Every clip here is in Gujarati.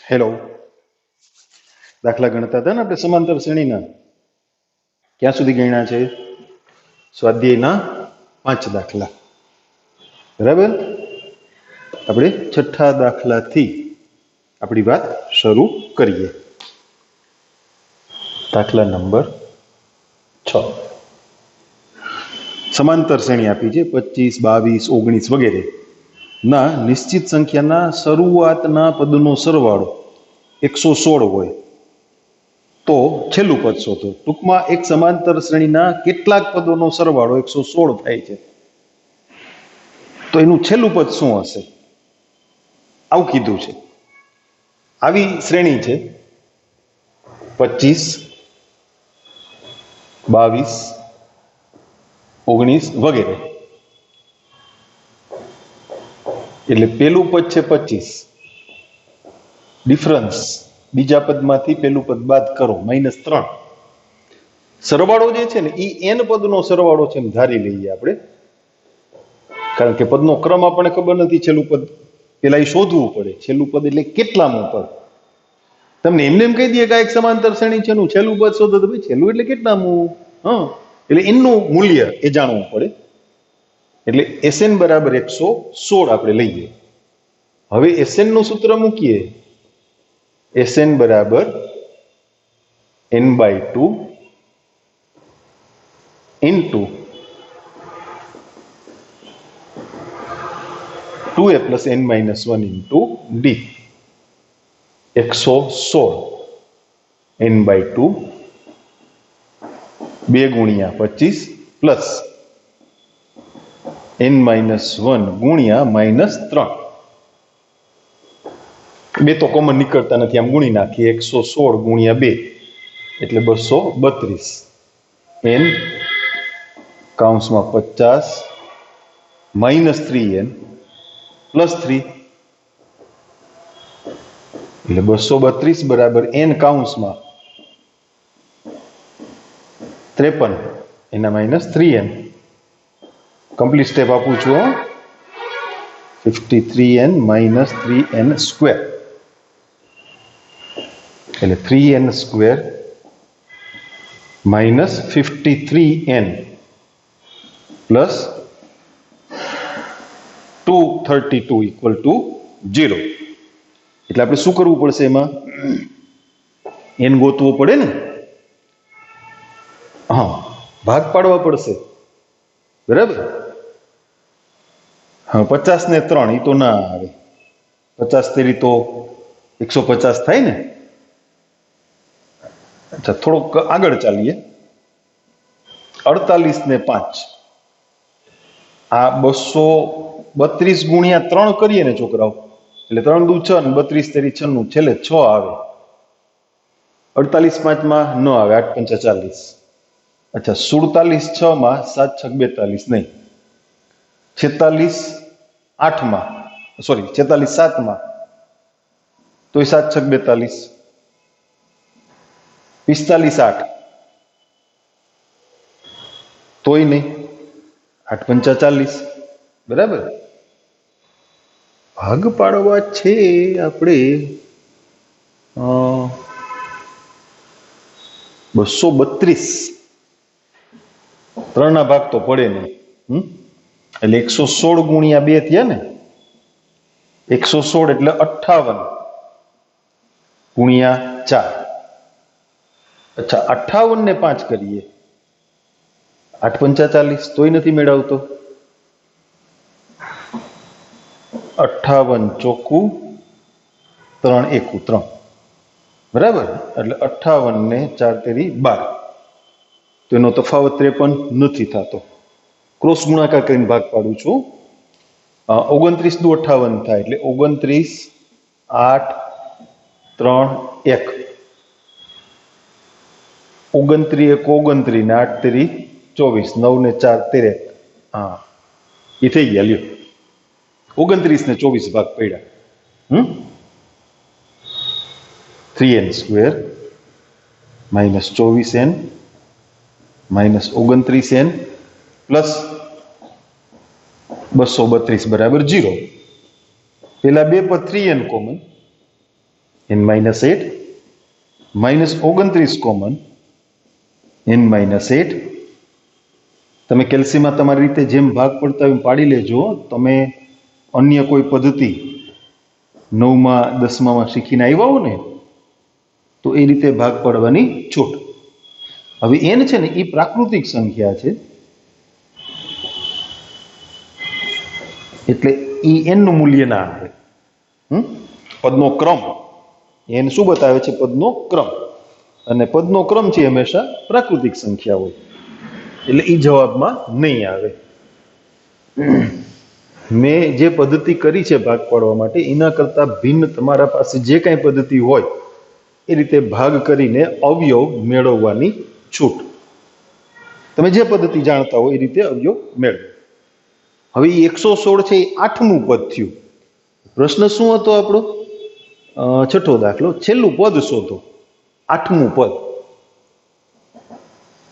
હેલો. દાખલા ગણતા હતા ને આપણે સમાંતર શ્રેણીના, ક્યાં સુધી ગણ્યા છે? સ્વાધ્યાયના 5 દાખલા, બરાબર. આપણે છઠ્ઠા દાખલાથી આપણી વાત શરૂ કરીએ. દાખલા નંબર 6. સમાંતર શ્રેણી આપી છે 25, 22, 19 વગેરે ના નિશ્ચિત સંખ્યાના શરૂઆતના પદનો સરવાળો 116 હોય તો છેલ્લું પદ શોધો. ટૂંકમાં એક સમાંતર શ્રેણીના કેટલાક પદોનો સરવાળો 116 થાય છે, તો એનું છેલ્લું પદ શું હશે? આવું કીધું છે. આવી શ્રેણી છે 25, 22, 19 વગેરે. એટલે પેલું પદ છે 25, ડિફરન્સ બીજા પદમાંથી પેલું પદ બાદ કરો, -3. સરવાળો જે છે ને એ n પદનો સરવાળો છે એમ ધારી લઈએ આપણે, કારણ કે પદનો ક્રમ આપણને ખબર નથી. છેલ્લું પદ પેલા એ શોધવું પડે. છેલ્લું પદ એટલે કેટલામું પદ. તમને એમને એમ કહી દઈએ કે એક સમાંતર શ્રેણી છે એનું છેલ્લું પદ શોધો, તો ભાઈ છેલ્લું એટલે કેટલામું? એટલે એનું મૂલ્ય એ જાણવું પડે. એટલે SN બરાબર 116 આપણે લઈએ. હવે SN નું સૂત્ર મૂકીએ. SN બરાબર n/2 into 2a + n-1 into d. 116 n/2 2 ગુણ્યા 25 પ્લસ n-1 ગુણ્યા -3. બે તો કોમન નીકળતા નથી, આમ ગુણી નાખીએ. 116 ગુણ્યા 2 એટલે 232. n કૌંસમાં 50 -3n +3 એટલે 232 બરાબર n કૌંસમાં 53 એના -3n. કમ્પ્લીટ સ્ટેપ આપું છું. 53n - 3n સ્ક્વેર એટલે 3n સ્ક્વેર -53n પ્લસ 232 = 0. એટલે આપણે શું કરવું પડશે? એમાં n ગોતવો પડે ને. ભાગ પાડવા પડશે, બરાબર. 50 ને 3 એ તો ના આવે. 50 તેરી તો 150 થાય ને. અચ્છા, થોડોક આગળ ચાલીએ. 48 ને 5 આ 232 ગુણ્યા 3 કરીએ ને છોકરાઓ, એટલે 3 દુ 6 ને 32 તેરી 96, છેલ્લે 6 આવે. 48 5માં ન આવે, 8 5 40. અચ્છા, 47 6માં 7 6 42 નહીં. 46 8માં, સોરી 46 7માં તો 7 6 42. 45 8 તોય નહીં, 8 5 40. બરાબર. ભાગ પાડવા છે આપણે 232. 3 ના ભાગ તો પડે નહીં. એટલે 116 ગુણ્યા 2 થયા ને. 116 એટલે 58 ગુણ્યા 4. અચ્છા, 58 ને 5 કરીએ, 8 5 40 તોય નથી મેળવતો. 58 ચોખ્ખું 3 એકું 3, બરાબર. એટલે 58 ને 4 તેરી 12. તો એનો તફાવત 53 નથી થતો. ક્રોસ ગુણાકાર કરીને ભાગ પાડું છું. 29 દુ 58 થાય, એટલે 29 8 3 1. 29 1 29 ને 8 તેરી 24, 9 ને 4 13. એ થઈ ગયા. લ્યો, 29 ને 24 ભાગ પડ્યા. 3n square -24n -29n plus 232 બરાબર 0. પેલા બે પદ 3n common, n-8 -29 common n-8. તમે કેલ્સીમાં તમારી રીતે જેમ ભાગ પડતા એમ પાડી લેજો. તમે અન્ય કોઈ પદ્ધતિ 9મા 10મામાં શીખીને આવ્યા હો ને તો એ રીતે ભાગ પાડવાની છૂટ. હવે n છે ને એ પ્રાકૃતિક સંખ્યા છે, એટલે ઈ n નું મૂલ્ય ના આવે. પદનો ક્રમ n શું બતાવે છે? પદનો ક્રમ. અને પદનો ક્રમ છે હંમેશા પ્રાકૃતિક સંખ્યા હોય, એટલે ઈ જવાબમાં નહીં આવે. મેં જે પદ્ધતિ કરી છે ભાગ પાડવા માટે એના કરતાં ભિન્ન તમારા પાસે જે કાંઈ પદ્ધતિ હોય એ રીતે ભાગ કરીને અવયવ મેળવવાની છૂટ. તમે જે પદ્ધતિ જાણતા હોય એ રીતે અવયવ મેળવો. હવે 116 છે એ 8મું પદ થયું. પ્રશ્ન શું હતો આપણો? છઠ્ઠો દાખલો, છેલ્લું પદ શોધો, 8મું પદ.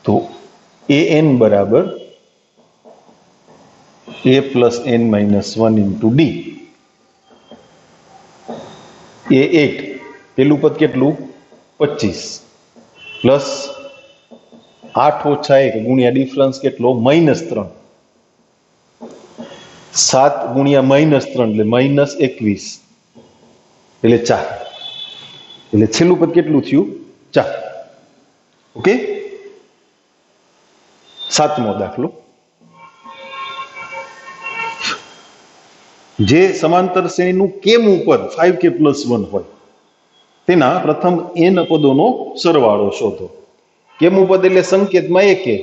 તો an બરાબર a plus n-1 into d. એ 8, પેલું પદ કેટલું? 25 પ્લસ 8 ઓછા 1 ગુણ્યા ડિફરન્સ કેટલો? -3. 7 ગુણ્યા -3 એટલે -21 એટલે 4. એટલે છેલ્લું પદ કેટલું થયું? 4. ઓકે. 7મો દાખલો, જે સમાંતર શ્રેણીનું કેમું પદ 5k + 1 હોય તેના પ્રથમ n પદોનો સરવાળો શોધો. કેમું પદ એટલે સંકેતમાં એક કે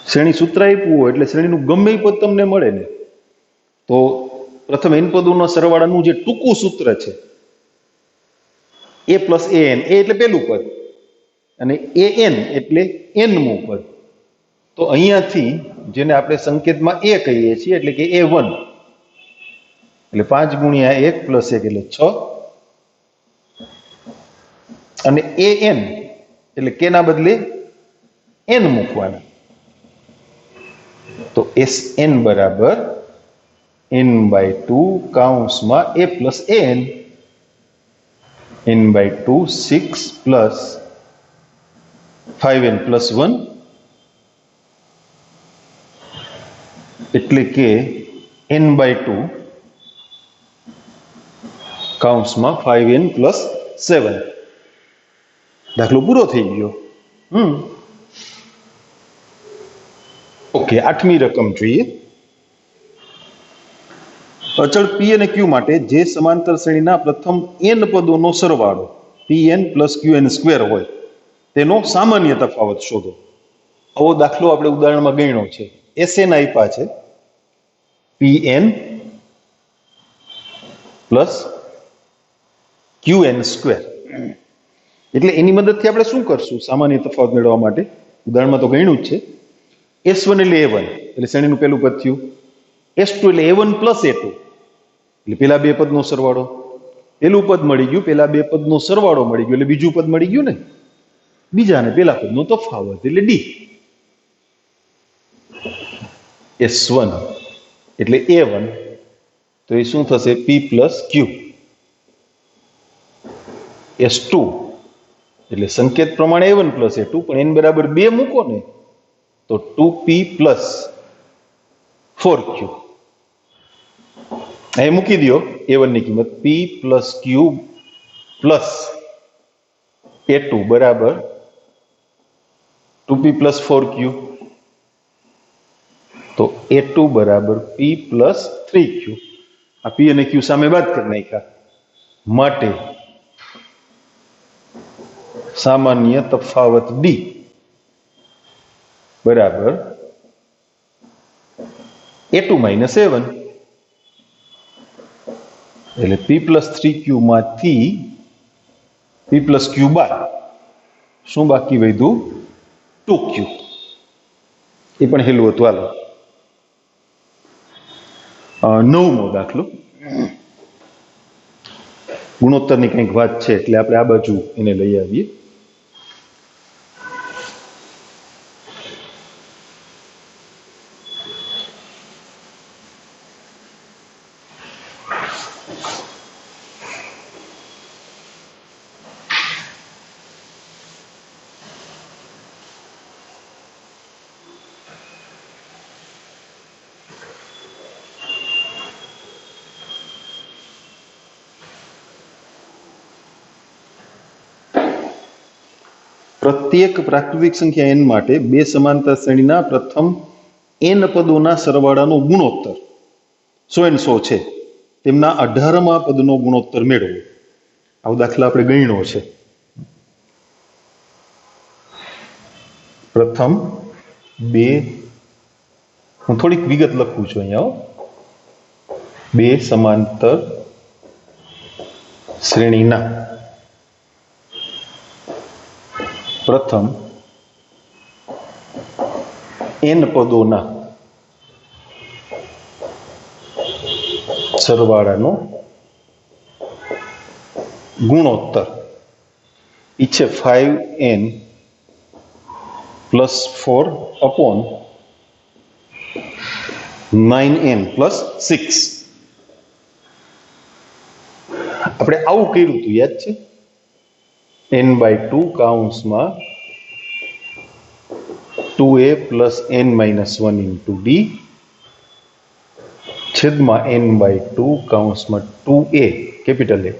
શ્રેણી સૂત્ર આપ્યું હોય એટલે શ્રેણીનું ગમે એ પદ તમને મળે ને તો પ્રથમ n પદોના સરવાળાનું જે ટૂંકું સૂત્ર છે a + an, a એટલે પેલું પદ અને an એટલે nમું પદ. તો અહીંયાથી જેને આપણે સંકેતમાં a કહીએ છીએ એટલે કે a1 એટલે 5 ગુણ્યા 1 + 1 એટલે 6 અને an એટલે k ના બદલે n મૂકવાના. તો Sn બરાબર n/2 કૌંસમાં a + an n/2 6 plus 5n + 1 એટલે કે n/2 કૌંસમાં 5n + 7. દાખલો પૂરો થઈ ગયો. ઓકે. 8મી રકમ જોઈએ. અચળ p અને q માટે જે સમાંતર શ્રેણીના પ્રથમ n પદોનો સરવાળો pn + qn² હોય તેનો સામાન્ય તફાવત શોધો. આવો દાખલો આપણે ઉદાહરણમાં ગણ્યો છે. Sn આપ્યા છે pn + qn². એટલે એની મદદથી આપણે શું કરશું સામાન્ય તફાવત મેળવવા માટે? ઉદાહરણમાં તો ગણ્યું જ છે. S1 એટલે a1 એટલે શ્રેણીનું પેલું પદ થયું. S2 એટલે a1 + a2 એટલે પેલા બે પદનો સરવાળો. પેલું પદ મળી ગયું, પેલા બે પદનો સરવાળો મળી ગયો એટલે બીજું પદ મળી ગયું ને. બીજા અને પેલા પદનો તફાવત એટલે d. S1 એટલે a1 તો એ શું થશે? p + q. S2 એટલે સંકેત પ્રમાણે a1 + a2 પણ n બરાબર 2 મૂકો ને તો 2p + 4q. અહીં મૂકી દો a1 ની કિંમત p + q + a2 બરાબર 2p + 4q. તો a2 બરાબર p + 3q. આ p અને q સામે બાદ કરી નાખ્યા માટે સામાન્ય તફાવત d બરાબર a2 - a1 એટલે p + 3q માંથી p + q બાદ શું બાકી વધ્યું? 2q. એ પણ હેલું હતું. હાલો 9મો દાખલો. ગુણોત્તરની કંઈક વાત છે એટલે આપણે આ બાજુ એને લઈ આવીએ. પ્રત્યેક પ્રાકૃતિક સંખ્યા n માટે બે સમાંતર શ્રેણીના પ્રથમ n પદોના સરવાળાનો ગુણોત્તર 100 અને 100 છે તેમના 18મા પદનો ગુણોત્તર મેળવો. આવો દાખલા આપણે ગણ્યો છે. પ્રથમ બે, હું થોડીક વિગત લખું છું અહીંયા. બે સમાંતર શ્રેણીના પ્રથમ n પદોના સરવાળાનો ગુણોત્તર ઈ છે 5n + 4 upon 9n + 6. આપણે આવું કર્યું હતું, યાદ છે? n/2 કૌંસમાં 2a + n - 1 * d છેદમાં n/2 કૌંસમાં 2a કેપિટલ A.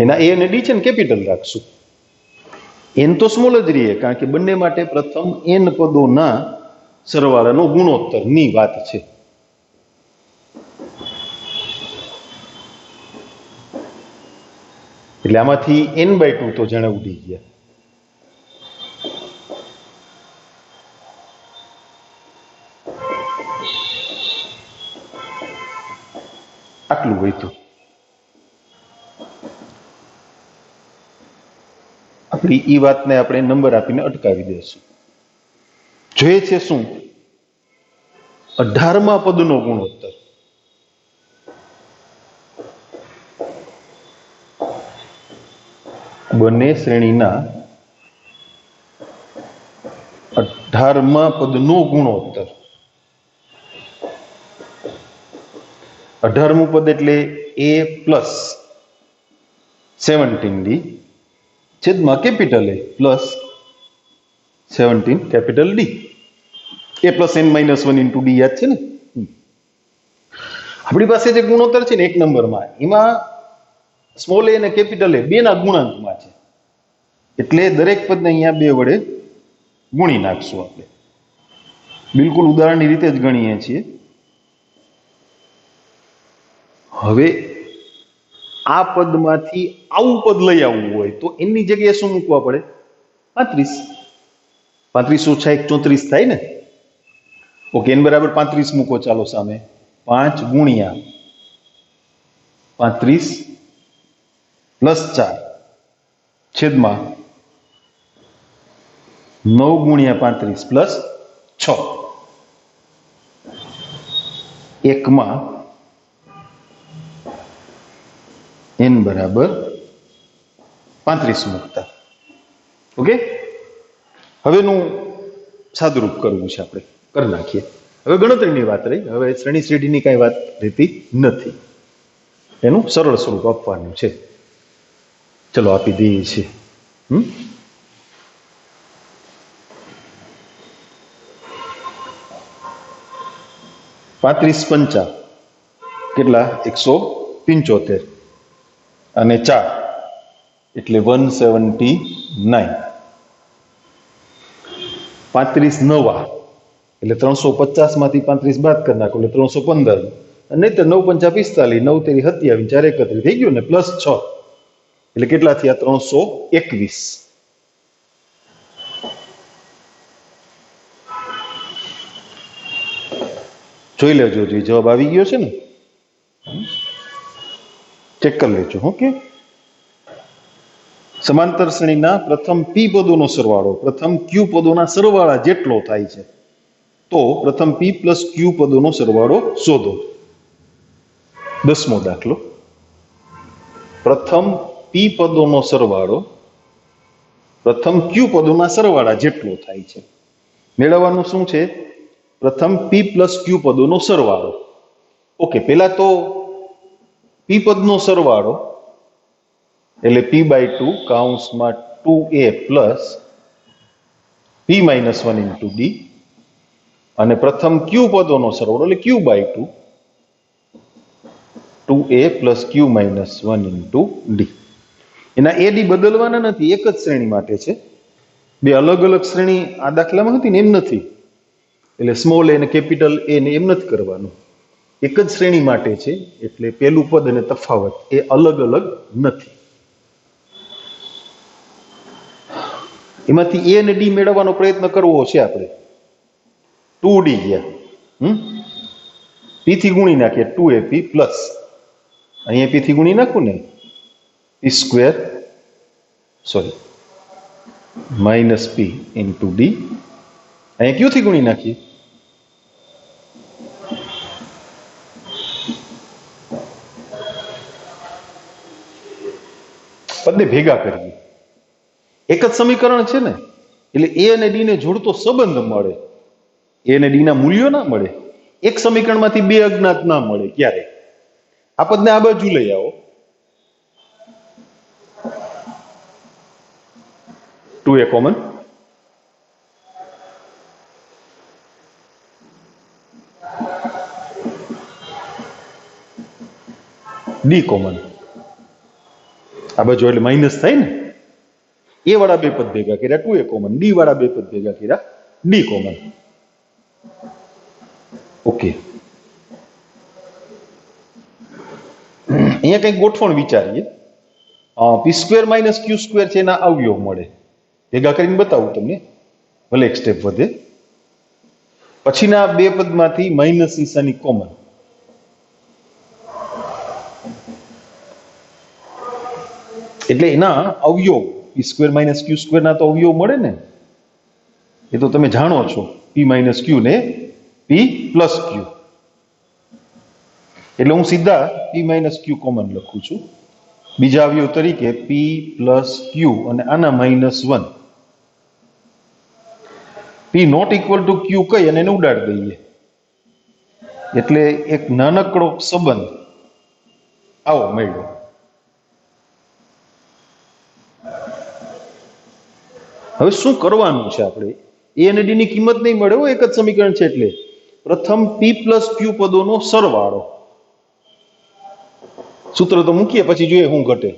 એના a અને d છે ને કેપિટલ રાખશું. n તો સ્મોલ જ રહીએ કારણ કે બંને માટે પ્રથમ n પદોના સરવાળાનો ગુણોત્તરની વાત છે. એટલે આમાંથી n/2 તો જાણે ઉડી ગયા. આટલું વધ્યું. આપણી ઈ વાતને આપણે નંબર આપીને અટકાવી દઈશું. જોઈએ છે શું? 18મા પદનો ગુણોત્તર. બંને શ્રેણીના 18મા પદનો ગુણોત્તર. 18મું પદ એટલે a + 17d છેદમાં capital A + 17 capital D. a + n - 1 * d યાદ છે ને? આપણી પાસે જે ગુણોત્તર છે ને એક નંબરમાં, એમાં સ્મોલ a અને કેપિટલ A બેના ગુણાંકમાં છે. એટલે દરેક પદને અહીંયા 2 વડે ગુણી નાખશું આપણે. બિલકુલ ઉદાહરણની રીતે જ ગણીએ છીએ. હવે આ પદમાંથી આવું પદ લઈ આવવું હોય તો એની જગ્યાએ શું મૂકવા પડે? 35. 35 - 1 34 થાય ને? ઓકે, n = 35 મૂકો ચાલો સામે. 5 × 35 + 4 છેદમાં 9 × 35 + 6. એકમાં n = 35 મૂકતા. ઓકે, હવેનું સાદુરૂપ કરવું છે, આપણે કરી નાખીએ. હવે ગણતરીની વાત રહી. હવે શ્રેણી શ્રેઢીની કાંઈ વાત રહેતી નથી. એનું સરળ સ્વરૂપ આપવાનું છે. ચલો આપી દઈએ છીએ. 35 × 5 કેટલા? 175 અને 4 એટલે 179. 35 નવા એટલે 350 માંથી 35 બાદ કરી નાખો એટલે 315. અને તો 9 × 5 = 45, 9 × 3 = 27, 4 × 31 થઈ ગયું ને, +6 એટલે કેટલા થયા? 321. જોઈ લેજો, જવાબ આવી ગયો છે ને? ચેક કરી લેજો. ઓકે, સમાંતર શ્રેણીના પ્રથમ p પદોનો સરવાળો પ્રથમ q પદોના સરવાળા જેટલો થાય છે, તો પ્રથમ p + q પદોનો સરવાળો શોધો. 10મો દાખલો. પ્રથમ p પદોનો સરવાળો પ્રથમ q પદોના સરવાળા જેટલો થાય છે. મેળવવાનું શું છે? પ્રથમ p + q પદોનો સરવાળો. ઓકે, પેલા તો પી પદનો સરવાળો એટલે p/2 કૌંસમાં 2a plus p-1 into d અને પ્રથમ q પદોનો સરવાળો એટલે q/2 2a plus q-1 into d. એના a d બદલવાના નથી, એક જ શ્રેણી માટે છે. બે અલગ અલગ શ્રેણી આ દાખલામાં હતી ને એમ નથી, એટલે સ્મોલ એ ને કેપિટલ એ ને એમ નથી કરવાનું, એક જ શ્રેણી માટે છે. એટલે પેલું પદ અને તફાવત એ અલગ અલગ નથી. એમાંથી એ અને ડી મેળવવાનો પ્રયત્ન કરવો છે આપણે. 2d ગયા, p થી ગુણી નાખીએ 2ap પ્લસ અહીંયા p થી ગુણી નાખું ને p² sorry minus p into d, અહીંયા q થી ગુણી નાખીએ પદને ભેગા કરીએ. એક જ સમીકરણ છે ને, એટલે એ અને ડી ને જોડતો સંબંધ મળે, એ અને ડી ના મૂલ્યો ના મળે. એક સમીકરણમાંથી બે અજ્ઞાત ના મળે ક્યારે. આ પદને આ બાજુ લઈ આવો, 2a કોમન, ડી કોમન, આ બાજુ એટલે માઇનસ થાય ને. એ વાળા બે પદ ભેગા કર્યા 2a કોમન, ડી વાળા બે પદ ભેગા કર્યા ડી કોમન. ઓકે, અહીંયા કંઈક ગોઠવણ વિચારીએ. p² માઇનસ q² છે એના અવયવ મળે, ભેગા કરીને બતાવું તમને, ભલે એક સ્ટેપ વધે. પછીના બે પદમાંથી માઇનસ નિશાની કોમન, એટલે એના અવયવ p² માઇનસ q² ના તો અવયવ મળે ને, એ તો તમે જાણો છો, p માઇનસ q ને p પ્લસ q. એટલે હું સીધા p માઇનસ q કોમન લખું છું બીજા અવયવ તરીકે p પ્લસ q અને આના -1. p not equal to q કહી અને એને ઉડાડી દઈએ, એટલે એક નાનકડો સંબંધ આવો મળ્યો. હવે શું કરવાનું છે આપણે? એ અને ડી ની કિંમત નહીં મળે, એક જ સમીકરણ છે. એટલે પ્રથમ p પ્લસ q પદોનો સરવાળો, સૂત્ર તો મૂકીએ પછી જોઈએ શું ઘટે.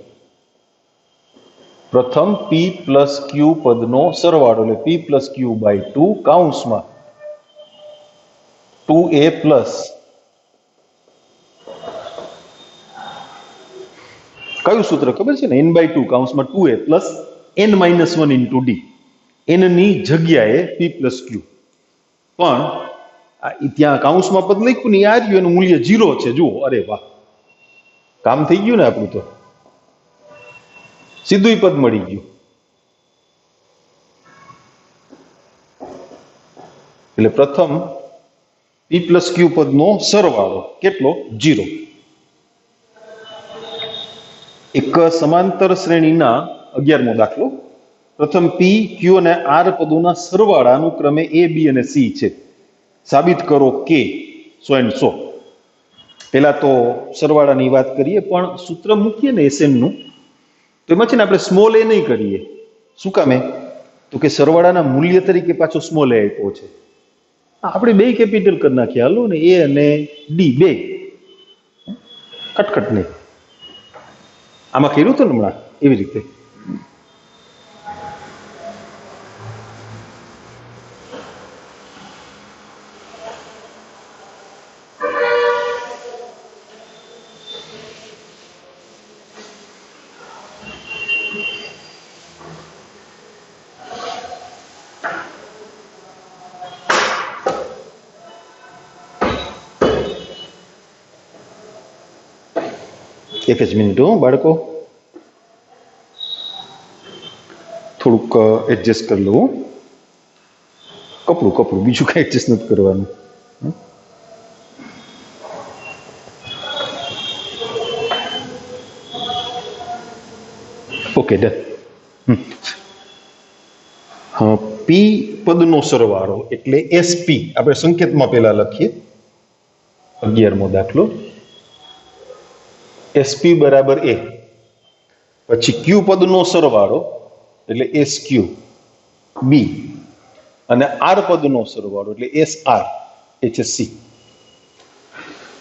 પ્રથમ p પ્લસ q પદનો સરવાળો એટલે p પ્લસ q/2 કૌંસમાં 2a પ્લસ કયું સૂત્ર ખબર છે ને, n/2 કૌંસમાં 2a plus n-1 into d. n ની જગ્યાએ p પ્લસ q, પણ ત્યાં કૌંસમાં પદ લખ્યું ને આ રહ્યું, એનું મૂલ્ય 0 છે. જુઓ, અરે વાહ, કામ થઈ ગયું ને આપણું, તો સીધું પદ મળી ગયું. એટલે પ્રથમ p પ્લસ q પદનો સરવાળો કેટલો? 0. એક સમાંતર શ્રેણીના 11મો દાખલો. પ્રથમ p, q અને r પદોના સરવાળા અનુક્રમે a, b અને c છે. સાબિત કરો કે સો એન્ડ સો. પેલા તો સરવાળાની વાત કરીએ, પણ સૂત્ર મૂકીએ ને Sn નું, તો એમાં છે ને આપણે સ્મોલ એ નહીં કરીએ. શું કામે? તો કે સરવાળાના મૂલ્ય તરીકે પાછો સ્મોલ એ આપ્યો છે. આપણે બે કેપિટલ કરી નાખીએ, હાલો ને, એ અને ડી બે કટકટ નહીં. આમાં કર્યું હતું ને હમણાં એવી રીતે. એક જ મિનિટ હો બાળકો, થોડુંક એડજસ્ટ કરી લઉં. કપડું બીજું કઈ એડજસ્ટ નથી કરવાનું. Okay, done. હા, પી પદનો સરવાળો એટલે SP આપણે સંકેતમાં પેલા લખીએ. 11મો દાખલો SP બરાબર A, પછી Q પદનો સરવાળો એટલે SQ B અને R પદનો સરવાળો એટલે SR HSC.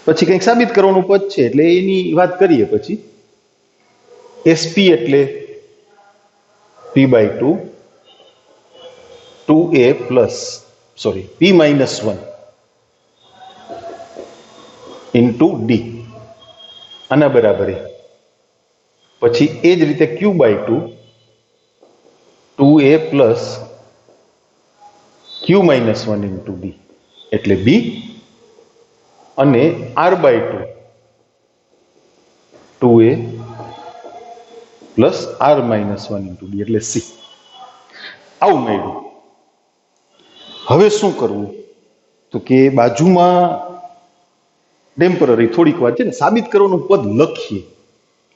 પછી કંઈક સાબિત કરવાનું પદ છે એટલે એની વાત કરીએ. પછી SP એટલે P/2 2A plus P-1 into D આના બરાબર. પછી એ જ રીતે Q/2 2A plus Q-1 into D એટલે B અને R/2 2A plus R-1 into D એટલે C. આવું મળ્યું. હવે શું કરવું તો કે બાજુમાં ટેમ્પરરી થોડીક વાર છે ને સાબિત કરવાનું પદ લખીએ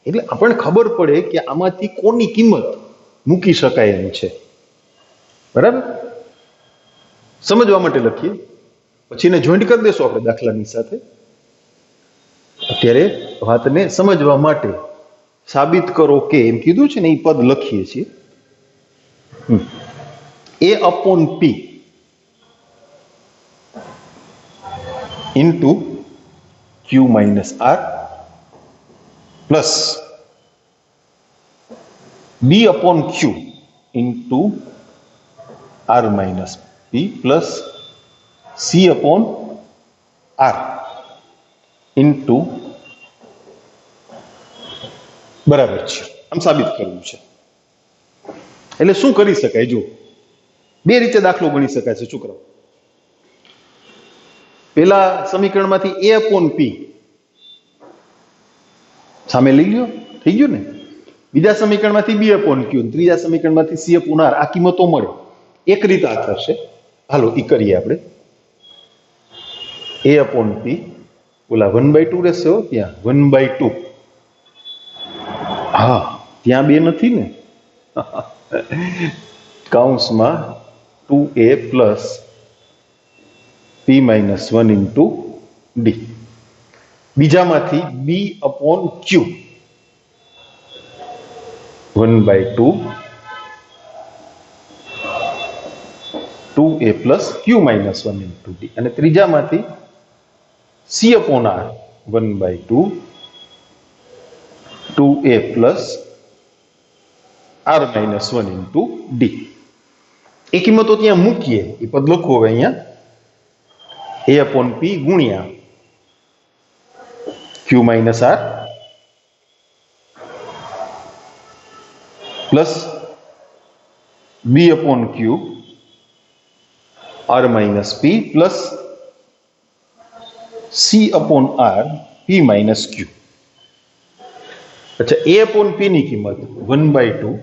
એટલે આપણને ખબર પડે કે આમાંથી કોની કિંમત મૂકી શકાય એમ છે. બરાબર? સમજવા માટે લખીએ, પછી એને જોઈન્ટ કરી દેશું આપણે દાખલાની સાથે. અત્યારે વાતને સમજવા માટે સાબિત કરો કે એમ કીધું છે ને એ પદ લખીએ છીએ. A/P into Q-R plus B/Q into R-P plus C/R into બરાબર છે. આમ સાબિત કરવું છે. એટલે શું કરી શકાય? જો બે રીતે દાખલો ગણી શકાય છે છોકરાઓ. પેલા સમીકરણમાંથી A/P સામે લઈ લ્યો, થઈ ગયું ને. બીજા સમીકરણમાંથી B/Q, ત્રીજા સમીકરણમાંથી C/R. આ કિંમતો મળે. એક રીત આ થશે. હાલો ઈ કરીએ આપણે. A/P ઓલા 1/2 રહેશે. ત્યાં 1/2. હા, ત્યાં બે નથી ને. કૌંસમાં 2A plus P-1 into D. બીજામાંથી B/Q 1/2 2A plus Q-1 into D. અને ત્રીજામાંથી C/R 1/2 2A plus R-1 into D. એ કિંમતો ત્યાં મૂકીએ. એ પદ લખવું હવે અહીંયા. A/P ગુણ્યા Q-R plus B/Q R-P plus C/R P-Q. અચ્છા, A/P ની કિંમત 1/2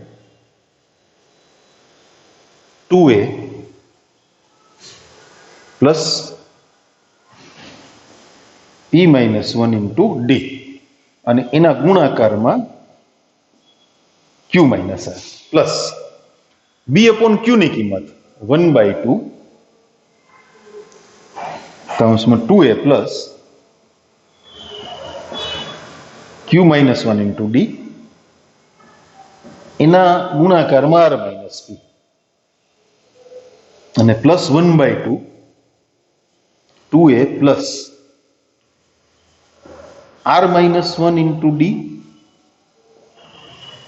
2A plus P-1 into D અને એના ગુણાકારમાં Q-R પ્લસ B/Q ની કિંમત 1/2 કૌંસમાં 2A plus Q-1 into D એના ગુણાકારમાં R-P અને plus 1/2 2A plus R-1 into D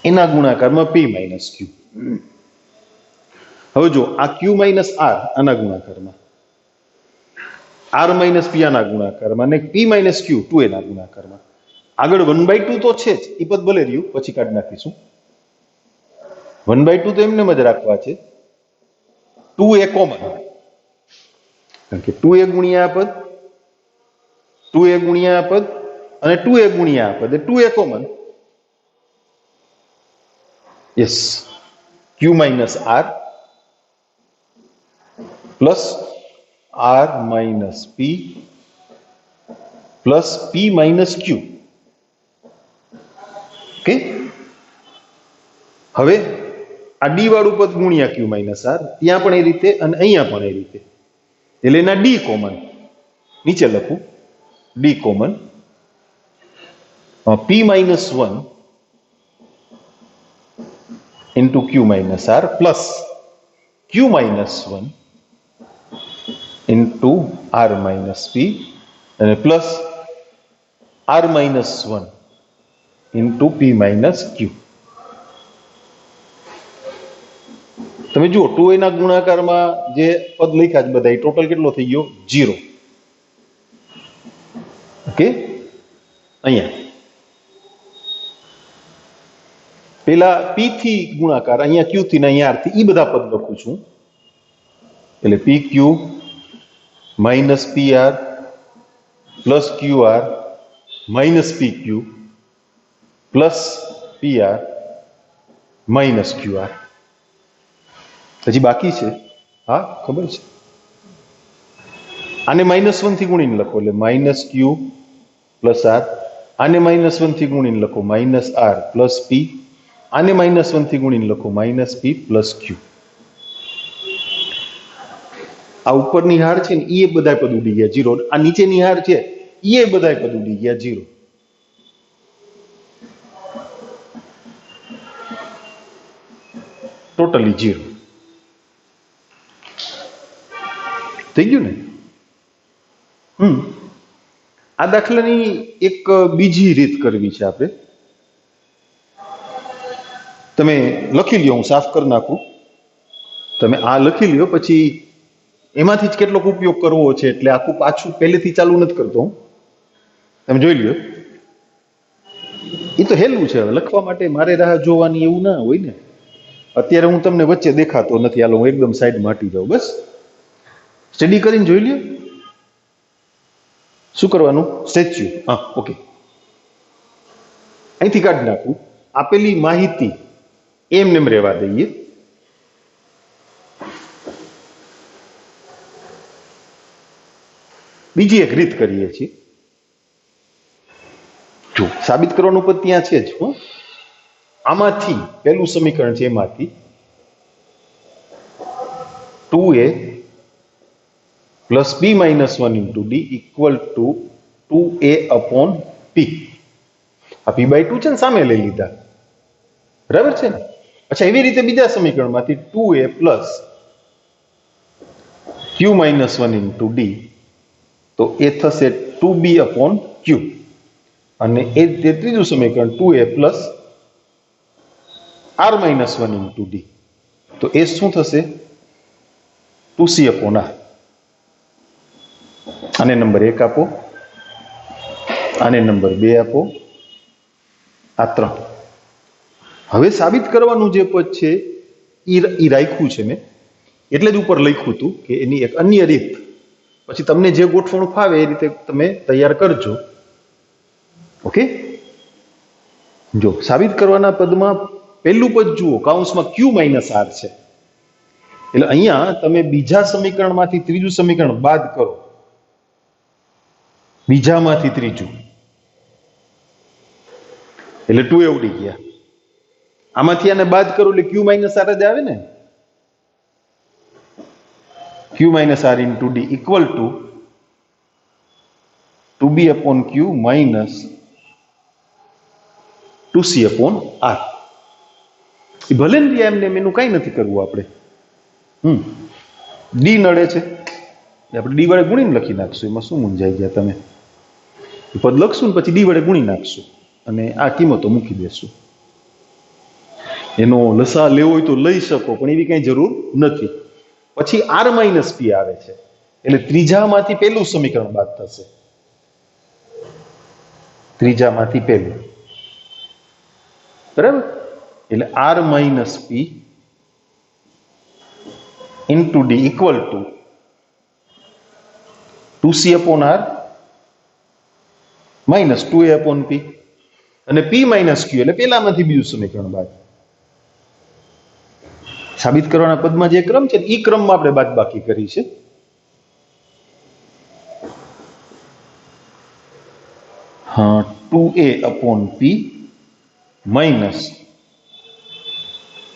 એના ગુણાકારમાં P-Q. હવે જો આ Q-R આના ગુણાકારમાં, R-P આના ગુણાકારમાં અને P-Q 2A ના ગુણાકારમાં. આગળ 1/2 તો છે જ, એ પદ ભલે રહ્યું, પછી કાઢી નાખીશું. 1/2 તો એમને જ રાખવા છે. 2A કોમન, કારણ કે 2A ગુણ્યા આ પદ, 2A ગુણ્યા આ પદ અને 2A ગુણ્યા આ પદ, 2A common. Yes, Q-R plus R-P plus P-Q. Okay. હવે આ D વાળું પદ ગુણ્યા Q-R, ત્યાં પણ એ રીતે અને અહીંયા પણ એ રીતે. એટલે એના D કોમન નીચે લખું d common, p minus 1 into q minus r plus q minus 1 into r minus p અને plus r minus 1 into p minus q. તમે જુઓ 2a ના ગુણાકારમાં જે પદ લખ્યા છે બધા ટોટલ કેટલો થઈ ગયો 0. ઓકે, અહીંયા પેલા p થી ગુણાકાર, અહીંયા q થી ને અહીંયા r થી, ઈ બધા પદ લખું છું એટલે pq minus pr plus qr minus pq plus pr minus qr. હજી બાકી છે, હા ખબર છે. આને -1 થી ગુણીને લખો એટલે માઇનસ ક્યુ પ્લસ આર, આને -1 થી ગુણીને લખો માઇનસ આર પ્લસ પી, આને -1 થી ગુણીને લખો માઇનસ પી પ્લસ ક્યુ. આ ઉપરની હાર છે ને એ બધા પદ ઉડી ગયા 0. આ નીચેની હાર છે એ બધા પદ ઉડી ગયા 0. ટોટલી 0 થઈ ગયું ને. આ દાખલાની એક બીજી રીત કરવી છે આપણે. તમે લખી લ્યો, હું સાફ કરી નાખું. તમે આ લખી લ્યો, પછી એમાંથી જ કેટલોક ઉપયોગ કરવો છે એટલે આખું પાછું પહેલેથી ચાલુ નથી કરતો હું. તમે જોઈ લ્યો. એ તો હેલું છે, લખવા માટે મારે રાહ જોવાની એવું ના હોય ને. અત્યારે હું તમને વચ્ચે દેખાતો નથી, હાલો હું એકદમ સાઈડમાં હટી જાઉં. બસ સ્ટડી કરીને જોઈ લ્યો. શું કરવાનું? સ્ટેચ્યુ. હા, ઓકે. અહીંથી કાઢી નાખું. આપેલી માહિતી એમને એમ રહેવા દઈએ. બીજી એક રીત કરીએ છીએ. જો સાબિત કરવાનું પદ ત્યાં છે જ. આમાંથી પહેલું સમીકરણ છે, એમાંથી 2a plus b minus 1 into D equal to 2a upon p. આ p/2 છે ને, સામે લઈ લીધા, બરાબર છે ને. અચ્છા, એવી રીતે બીજા સમીકરણમાંથી 2a plus q minus 1 into D, તો એ થશે 2b અપોન q. અને એ ત્રીજું સમીકરણ 2a plus r minus 1 into D, તો એ શું થશે? 2c upon r. આને નંબર 1 આપો, આને નંબર 2 આપો, આ 3. હવે સાબિત કરવાનું જે પદ છે એ રાખ્યું છે મેં, એટલે જ ઉપર લખ્યું હતું કે એની એક અન્ય રીત, પછી તમને જે ગોઠવણ ફાવે એ રીતે તમે તૈયાર કરજો. ઓકે, જો સાબિત કરવાના પદમાં પહેલું પદ જુઓ, કૌંસમાં q માઇનસ r છે, એટલે અહીંયા તમે બીજા સમીકરણમાંથી ત્રીજું સમીકરણ બાદ કરો. બીજામાંથી ત્રીજું એટલે 2a ઉડી ગયા. આમાંથી આને બાદ કરો એટલે q માઇનસ r જ આવે ને. q minus r into D equal to 2b upon q minus 2c upon r. એ ભલે ને એમને એનું કઈ નથી કરવું આપણે. ડી નડે છે, આપણે ડી વડે ગુણીને લખી નાખશું. એમાં શું મૂંઝાઈ ગયા તમે? પદ લખશું ને પછી ડી વડે ગુણી નાખશું અને આ કિંમતો મૂકી દેશું. એનો લસા લેવો હોય તો લઈ શકો, પણ એવી કઈ જરૂર નથી. પછી r માઇનસ પી આવે છે, એટલે ત્રીજામાંથી પહેલું સમીકરણ બાદ થશે. ત્રીજામાંથી પહેલું, બરાબર? એટલે r minus P into D equal to 2c upon r minus 2a upon p, અને p માઇનસ q એટલે પેલામાંથી બીજું સમીકરણ બાદ. સાબિત કરવાના પદમાં જે ક્રમ છે એ ક્રમમાં આપણે બાદબાકી કરી છે. હા, 2a upon p minus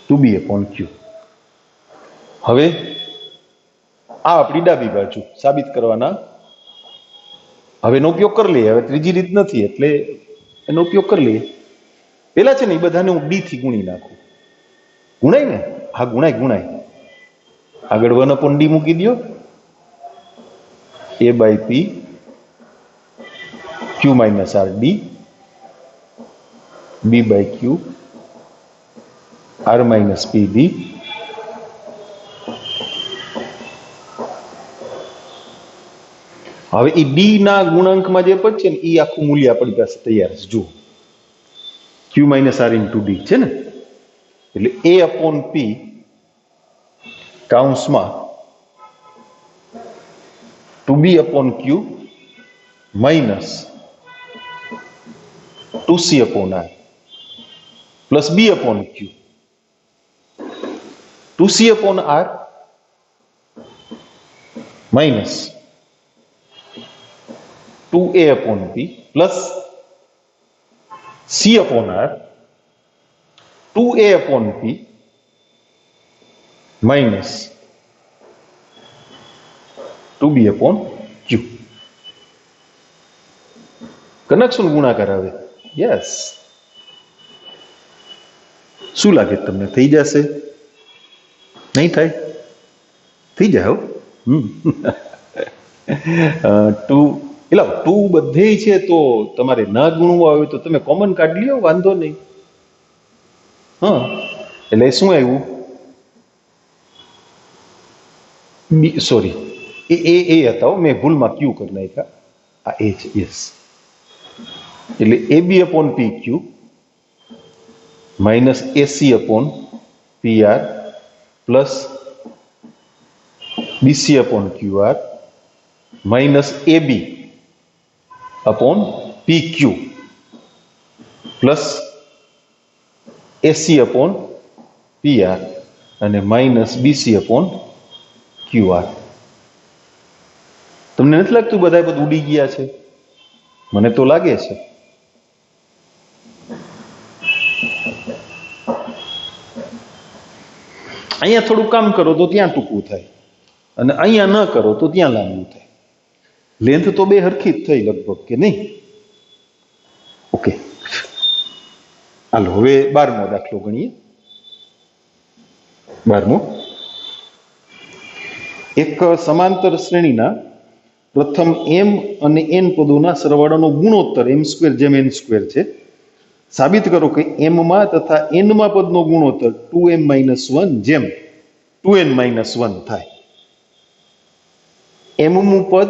2b upon q. હવે આ આપણી ડાબી બાજુ સાબિત કરવાના હવે એનો ઉપયોગ કરી લઈએ. હવે ત્રીજી રીત નથી એટલે એનો ઉપયોગ કરી લઈએ. પેલા છે ને એ બધાને હું ડી થી ગુણી નાખું. ગુણાય ને? હા, ગુણાય. આગળ 1/d મૂકી દો. a/p q - rd b/q r - pd હવે એ ડી ના ગુણાંકમાં જે પદ છે ને એ આખું મૂલ્ય આપણી પાસે તૈયાર છે. જુઓ, q - r * d છે ને, એટલે a/p કૌંસમાં 2b/q minus 2c/r plus b/q. 2c/r minus 2a/p plus c/r 2a/p minus 2b/q. Connection ગુણાકાર આવે. યસ. શું લાગે તમને? થઈ જશે? નહીં થાય? થઈ જાય હો. એટલે 2 બધે છે તો તમારે ન ગુણવું આવે તો તમે કોમન કાઢી લ્યો, વાંધો નહીં. હા, એટલે શું આવ્યું? સોરી, એ હતા, મેં ભૂલમાં ક્યુ કરી નાખ્યા. આ એ છે. યસ. એટલે ab/pq minus ac/pr plus bc/qr minus ab/pq plus ac/pr અને minus bc/qr. તમને નથી લાગતું બધા બધું ઉડી ગયા છે? મને તો લાગે છે. અહીંયા થોડું કામ કરો તો ત્યાં ટૂંકું થાય, અને અહીંયા ન કરો તો ત્યાં લાંબુ થાય. લેન્થ તો બે હરખી જ થઈ લગભગ, કે નહીં? ઓકે, હાલો હવે 12મો દાખલો ગણીએ. 12મો, એક સમાંતર શ્રેણીના પ્રથમ m અને n પદોના સરવાળાનો ગુણોત્તર m² જેમ n² છે. સાબિત કરો કે m માં તથા n માં પદનો ગુણોત્તર 2m - 1 જેમ 2n - 1 થાય. m મું પદ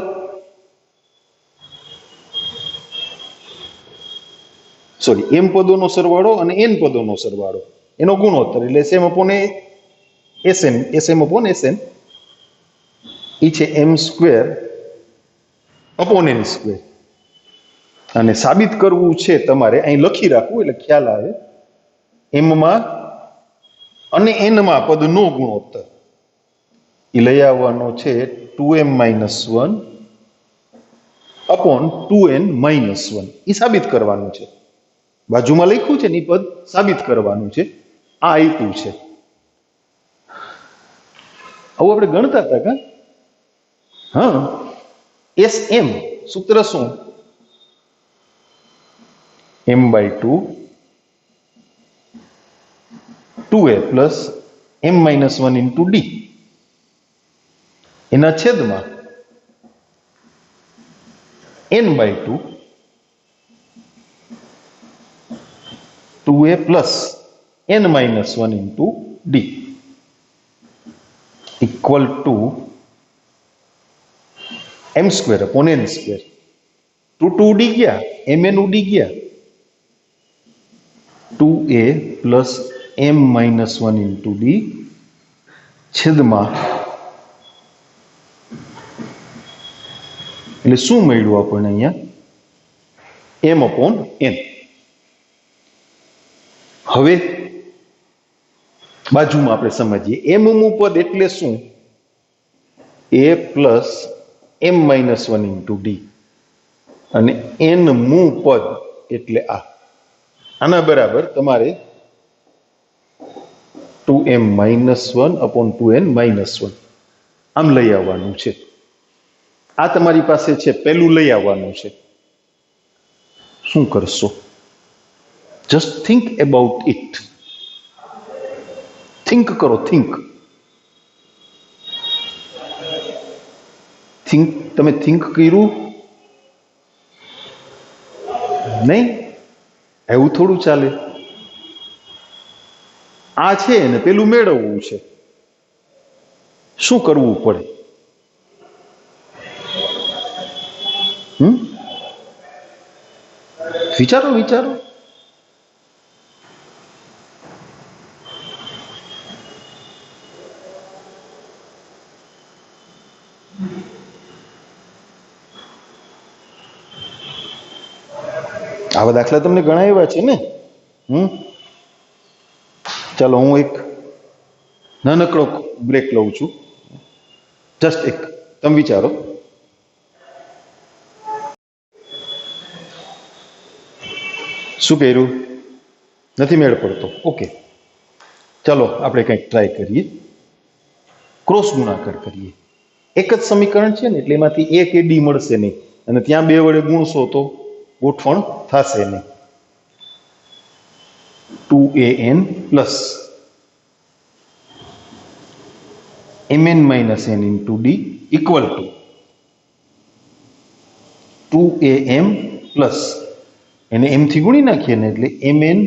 m પદોનો સરવાળો અને n પદોનો સરવાળો એનો ગુણોત્તર એટલે sm/sn ઈ છે m²/n². અને સાબિત કરવું છે તમારે, અહીં લખી રાખવું એટલે ખ્યાલ આવે. m માં અને n માં પદનો ગુણોત્તર એ લઈ આવવાનો છે 2m - 1/2n - 1. એ સાબિત કરવાનું છે. બાજુમાં લખ્યું છે ને એ પદ સાબિત કરવાનું છે. આ આપ્યું છે. આવું આપણે ગણતા હતા કા? હા, sm સૂત્ર શું? m/2 2a plus m - 1 into d એના છેદમાં n/2 2a plus n - 1 into d equal to m²/n². 2 ઉડી ગયા, mn ઉડી ગયા. 2a plus m - 1 into d છેદમાં, એટલે શું મળ્યું આપણને અહીંયા? m/n. હવે બાજુમાં આપણે સમજીએ. m મું પદ એટલે શું? a plus m - 1 into d અને n મું પદ એટલે આના બરાબર તમારે 2m - 1/2n - 1 આમ લઈ આવવાનું છે. આ તમારી પાસે છે, પેલું લઈ આવવાનું છે. શું કરશો? Just think about it. Think કરો, થિંક. તમે થિંક કર્યું નહીં? એવું થોડું ચાલે. આ છે ને પેલું મેળવવું છે, શું કરવું પડે? વિચારો વિચારો. આવા દાખલા તમને ઘણા એવા છે ને. ચાલો હું એક નાનકડો બ્રેક લઉં છું. જસ્ટ એક, તમે વિચારો. શું કર્યું? નથી મેળ પડતો. ઓકે, ચાલો આપણે કંઈક ટ્રાય કરીએ. ક્રોસ ગુણાકાર કરીએ. એક જ સમીકરણ છે ને, એટલે એમાંથી એક એ ડી મળશે નહીં, અને ત્યાં 2 વડે ગુણશો તો ગોઠવણ થશે નહીં. 2an plus mn minus n into D equal to 2am plus, એને m થી ગુણી નાખીએ ને એટલે mn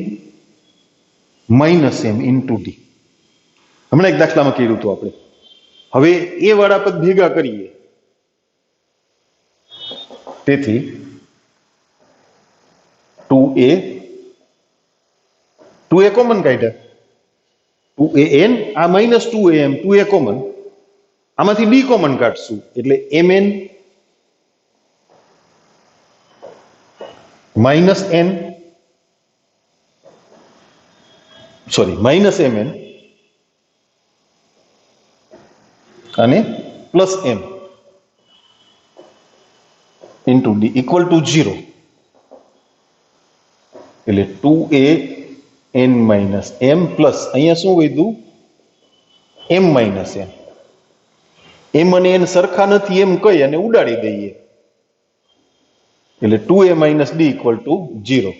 minus m into D. હમણાં એક દાખલામાં કર્યું હતું આપણે. હવે એ વાળા પદ ભેગા કરીએ, તેથી 2a કોમન કાઢ્યા, 2an, આ માઇનસ 2am, 2a કોમન, આમાંથી ડી કોમન કાઢશું એટલે mn minus n, minus mn અને plus m into D equal to 0. એટલે 2an માઇનસ m પ્લસ, અહીંયા શું વધ્યું? m minus n. m અને n સરખા નથી એમ કહી અને ઉડાડી દઈએ, એટલે 2a minus D equal to 0.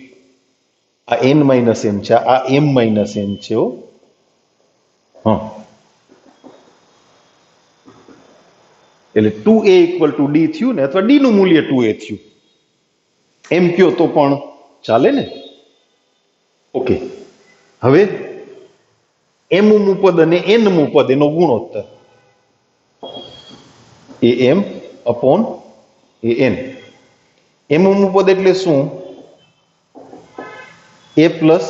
આ n માઇનસ m છે, આ m માઇનસ n છે. એટલે 2a ઇક્વલ ટુ ડી થયું ને, અથવા ડી નું મૂલ્ય 2a થયું એમ કયો તો પણ ચાલે ને. ઓકે, હવે m મું પદ અને n મું પદ એનો ગુણોત્તર am અપોન an. m મું પદ એટલે શું? a plus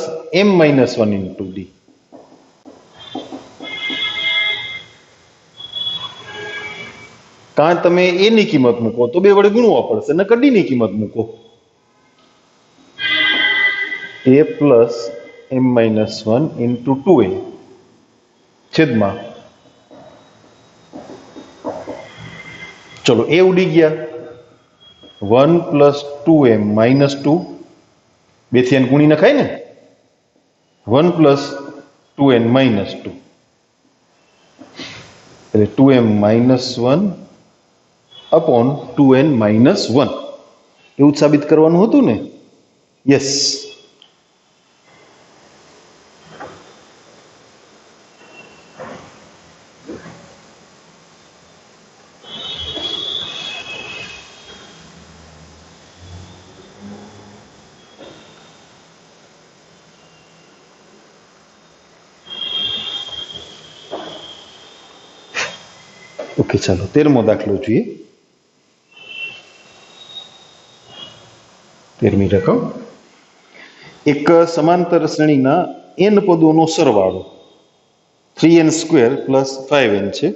m minus 1 into D. કાં તમે a ની કિંમત મૂકો તો 2 વડે ગુણવા પડશે, નકર ડી ની કિંમત મૂકો. a plus m minus 1 into 2a છેદમાં, ચલો a ઉડી ગયા, 1 પ્લસ 2m માઇનસ 2, 2 થી n ગુણી નખાય ને, 1 પ્લસ 2n માઇનસ 2, એટલે 2m minus 1 upon 2n minus 1. એવું જ સાબિત કરવાનું હતું ને? યસ. ઓકે, ચાલો 13મો દાખલો જોઈએ. 13મી રકમ. એક સમાંતર શ્રેણીના n પદોનો સરવાળો 3n² પ્લસ 5n છે.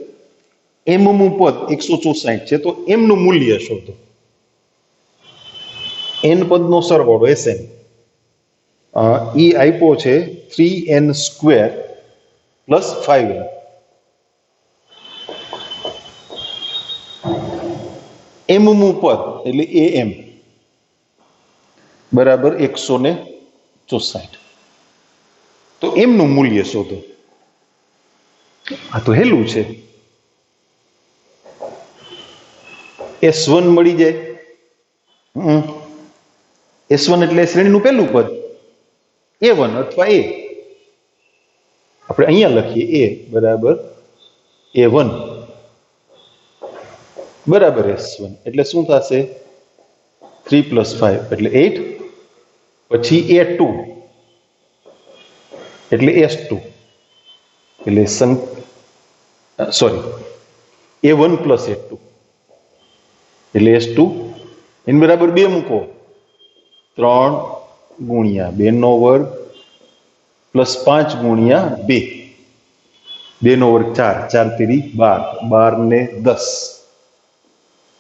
m મું પદ 164 છે, તો m નું મૂલ્ય શોધો. n પદનો સરવાળો Sn ઈ આપ્યો છે 3n² પ્લસ 5n. m મું પદ એટલે am બરાબર 164. તો m નું મૂલ્ય શોધો. આ તો હેલું છે. S1 મળી જાય. S1 એટલે શ્રેણીનું પહેલું પદ A1 અથવા A. આપણે અહીંયા લખીએ A બરાબર A1 બરાબર S1 એટલે શું થશે 3 + 5 એટલે 8 પછી A2 એટલે S2 એટલે A1 + A2 એટલે S2 એની બરાબર 2 મૂકો 3 ગુણ્યા 2 નો વર્ગ પ્લસ 5 ગુણ્યા 2 2 નો વર્ગ 4 4 તેરી 12 12 ને 10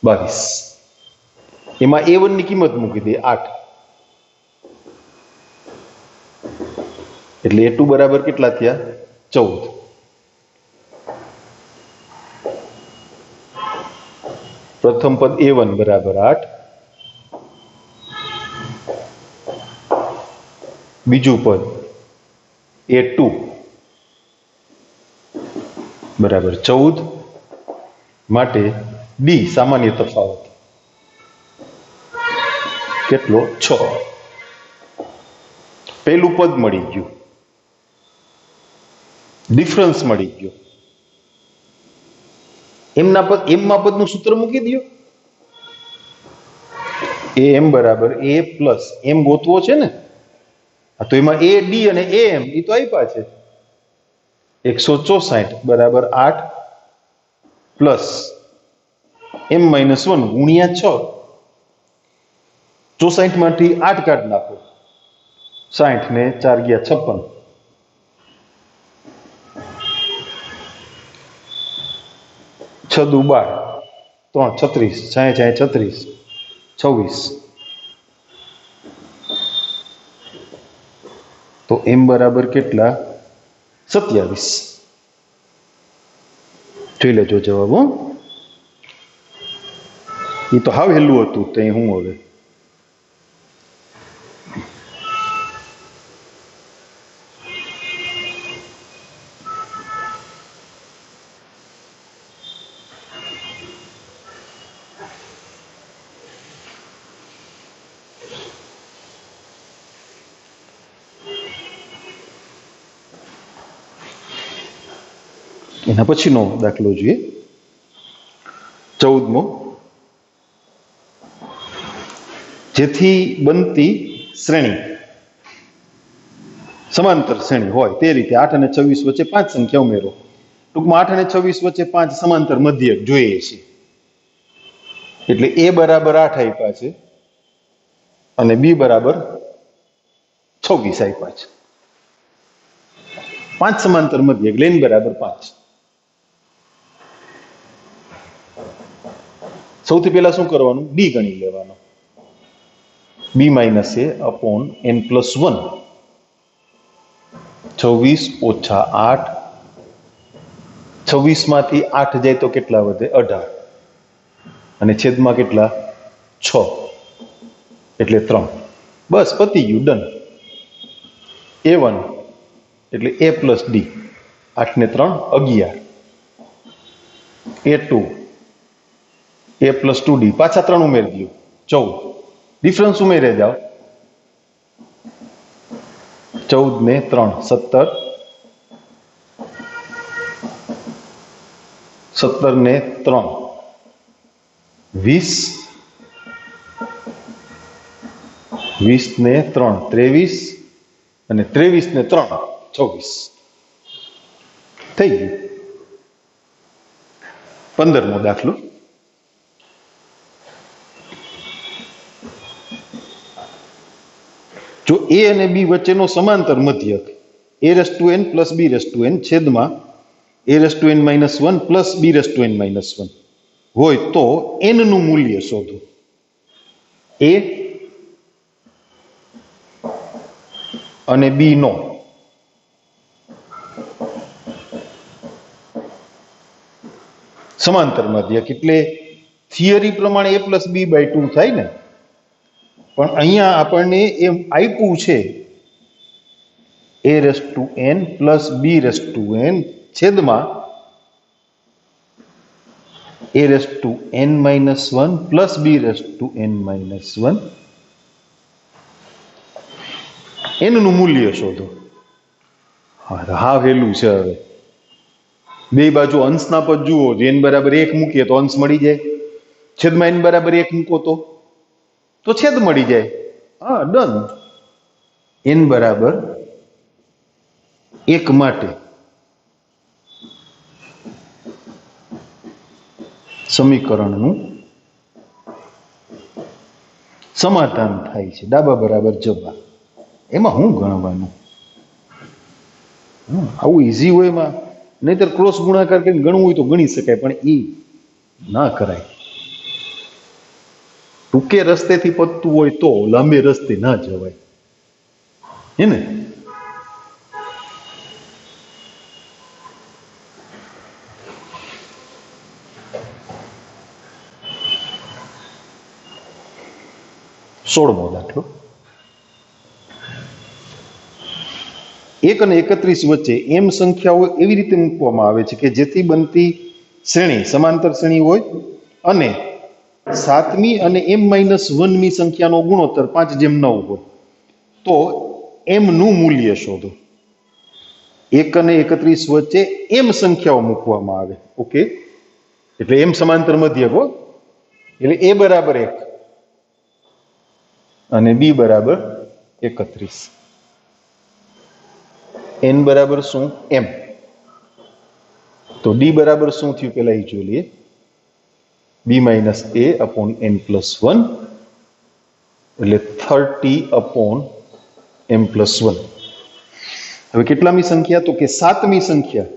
22 એમાં A1 ની કિંમત મૂકી દે 8 એટલે A2 બરાબર કેટલા થયા 14. પ્રથમ પદ A1 બરાબર 8, બીજું પદ A2 બરાબર 14 માટે D સામાન્ય તફાવત કેટલો 6. પહેલું પદ મળી ગયું, ડિફરન્સ મળી ગયો. એમમાં પદનું સૂત્ર મૂકી દો. AM બરાબર A પ્લસ M ગોતવો છે ને, તો એમાં AD અને AM એ તો આપ્યા છે. 164 બરાબર 8 પ્લસ M - 1 ગુણ્યા 6. 64 માંથી 8 કાઢી નાખો, 60 ને 4 ગયા 56. 6 દુ 12, 3 36, 60 36, 26. તો M બરાબર કેટલા 27. જોઈ લેજો જવાબ. એ તો હાવ હેલું હતું તે હું હવે એના પછીનો દાખલો જોઈએ. 14મો. જેથી બનતી શ્રેણી સમાંતર શ્રેણી હોય તે રીતે 8 અને 26 વચ્ચે 5 સંખ્યા ઉમેરો. ટૂંકમાં 8 અને 26 વચ્ચે 5 સમાંતર મધ્યક જોઈએ છે. એટલે A બરાબર 8 આપ્યા છે અને B બરાબર 26 આપ્યા છે. 5 સમાંતર મધ્યક એટલે N બરાબર 5. સૌથી પહેલા શું કરવાનું, D ગણી લેવાનો. B - A upon N + 1. 26 - 8. 26 માંથી 8 જાય તો કેટલા વધે 18 અને છેદમાં કેટલા 6 એટલે 3. બસ પતી ગયું, ડન. A1 એટલે A + D, 8 ને 3 11. A2 A + 2D, પાછા 3 ઉમેરી દો 14. ડિફરન્સ ઉમેરે જાઓ, 14 ને 3 17, 17 ને 3 20, 20 ને 3 23 અને 23 ને 3 26. થઈ ગયું. 15મો દાખલો. જો A અને B વચ્ચેનો સમાંતર મધ્યક AN + BN છેદમાં AN - 1 + BN - 1 હોય તો N નું મૂલ્ય શોધો. A અને B નો સમાંતર મધ્યક એટલે થિયરી પ્રમાણે A + B/2 થાય ને, પણ અહીંયા આપણને એમ આપ્યું છે AN + BN છેદમાં a raise to n -1 plus b raise to n -1 n નું મૂલ્ય શોધો. હા વહેલું છે. હવે બે બાજુ અંશના પદ જુઓ, n બરાબર 1 મૂકીએ તો અંશ મળી જાય, છેદમાં n બરાબર 1 મૂકો તો છેદ મળી જાય. હા, ડન. n બરાબર 1 માટે સમીકરણનું સમાધાન થાય છે. ડાબા બરાબર જબા. એમાં શું ગણવાનું? આવું ઈઝી હોય એમાં. નહીતર ક્રોસ ગુણાકાર કરીને ગણવું હોય તો ગણી શકાય, પણ એ ના કરાય. ટૂંકે રસ્તેથી પતતું હોય તો લાંબે રસ્તે ના જવાય, હે ને? સોળમો દાખલો. 1 અને 31 વચ્ચે એમ સંખ્યાઓ એવી રીતે મૂકવામાં આવે છે કે જેથી બનતી શ્રેણી સમાંતર શ્રેણી હોય અને 7મી અને m-1મી સંખ્યાનો ગુણોત્તર 5:9 હોય. તો m નું મૂલ્ય શોધો. 1 અને 31 વચ્ચે m સંખ્યાઓ મૂકવામાં આવે. ઓકે, એટલે m સમાંતર મધ્યક હો. એટલે a બરાબર 1 અને b બરાબર 31. n બરાબર શું? m. તો d બરાબર શું થયું પેલા એ જોઈ લઈએ. b - a/n + 1 એટલે 30/m+1. હવે કેટલામી સંખ્યા? તો કે 7મી સંખ્યા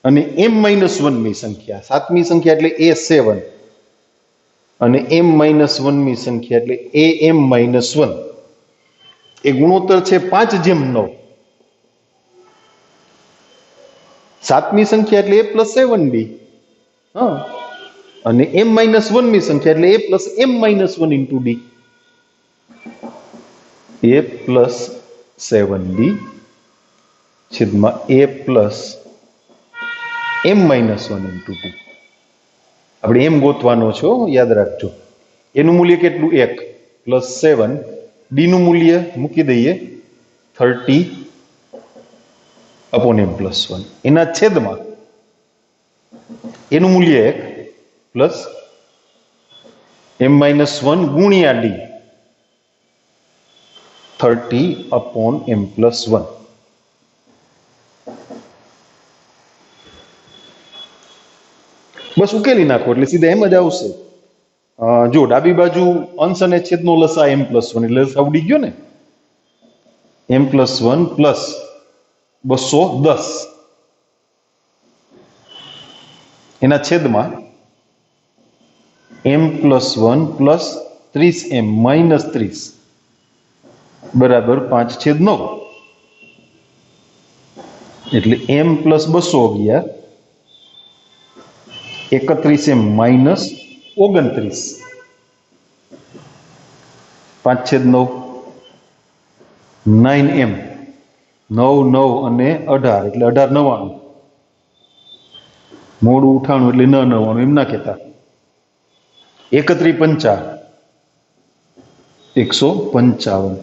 અને m-1મી સંખ્યા. 7મી સંખ્યા એટલે a7 અને m-1મી સંખ્યા એટલે am-1. એ ગુણોત્તર છે 5:9. 7મી સંખ્યા એટલે a + 7b. હા, અને m-1મી સંખ્યા એટલે a + m-1 × d. a + 7b છેદમાં a + m-1 × d. આપણે એમ ગોતવાનો છો, યાદ રાખજો. એનું મૂલ્ય કેટલું? 1 + 7. ડી નું મૂલ્ય મૂકી દઈએ 30/m+1. એના છેદમાં એનું મૂલ્ય 1 + m-1 ગુણ્યા ડી 30/m+1. બસ ઉકેલી નાખો એટલે સીધા એમ જ આવશે. જો ડાબી બાજુ અંશ અને છેદનો લસા m+1 એટલે લસા ઉડી ગયો ને. m+1 + 210 એના છેદમાં m+1 + 30m - 30 બરાબર 5/9. એટલે m + 211 31m - 29 5/9 9m 9 9 અને 18 એટલે 1899. મોડું ઉઠાણું એટલે ન 99 એમ ના કહેતા. 31 50 155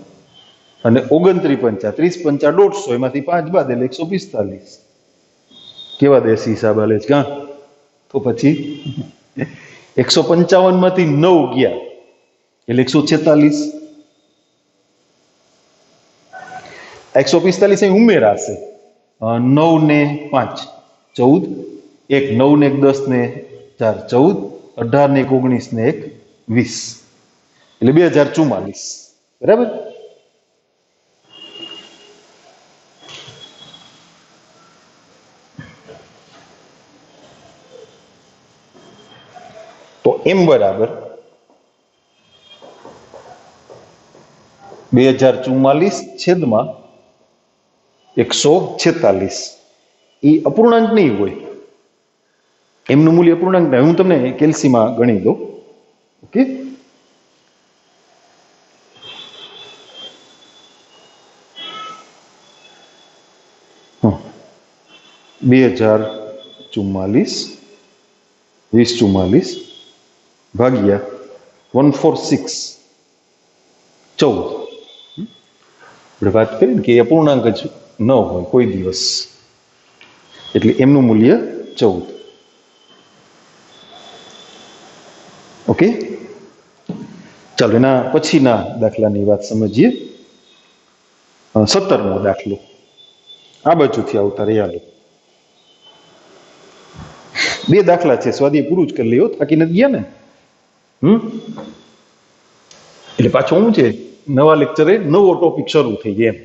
અને 29 50 30 50 150. એમાંથી 5 બાદ એટલે 145. કેવા દેશી હિસાબ હાલે છે કાં? તો પછી 155 માંથી 9 ગયા એટલે 146. 145 અહીં ઉમેરાશે. 9 ને 5 14, 1 9 ને 1 10 ને 4 14, 18 ને 1 19 ને 1 20 એટલે 2044. બરાબર. તો m બરાબર 2044 છેદમાં 146. એ અપૂર્ણાંક નહીં હોય. એમનું મૂલ્ય અપૂર્ણાંક નહીં. હું તમને કેલ્સીમાં ગણી દઉં. ઓકે, હ 2044 2044 ભાગ્યા 146 14. આપણે વાત કરી ને કે એ પૂર્ણાંક જ ન હોય કોઈ દિવસ, એટલે એમનું મૂલ્ય 14. ઓકે, ચાલો એના પછીના દાખલાની વાત સમજીએ. 17મો દાખલો. આ બાજુથી આવતા રહ્યા લો. 2 દાખલા છે, સ્વાધ્યાય પૂરું જ કરી લ્યો, થાકી નથી ગયા ને. એટલે પાછો શું છે, નવા લેક્ચરે નવો ટોપિક શરૂ થઈ જાય એમ.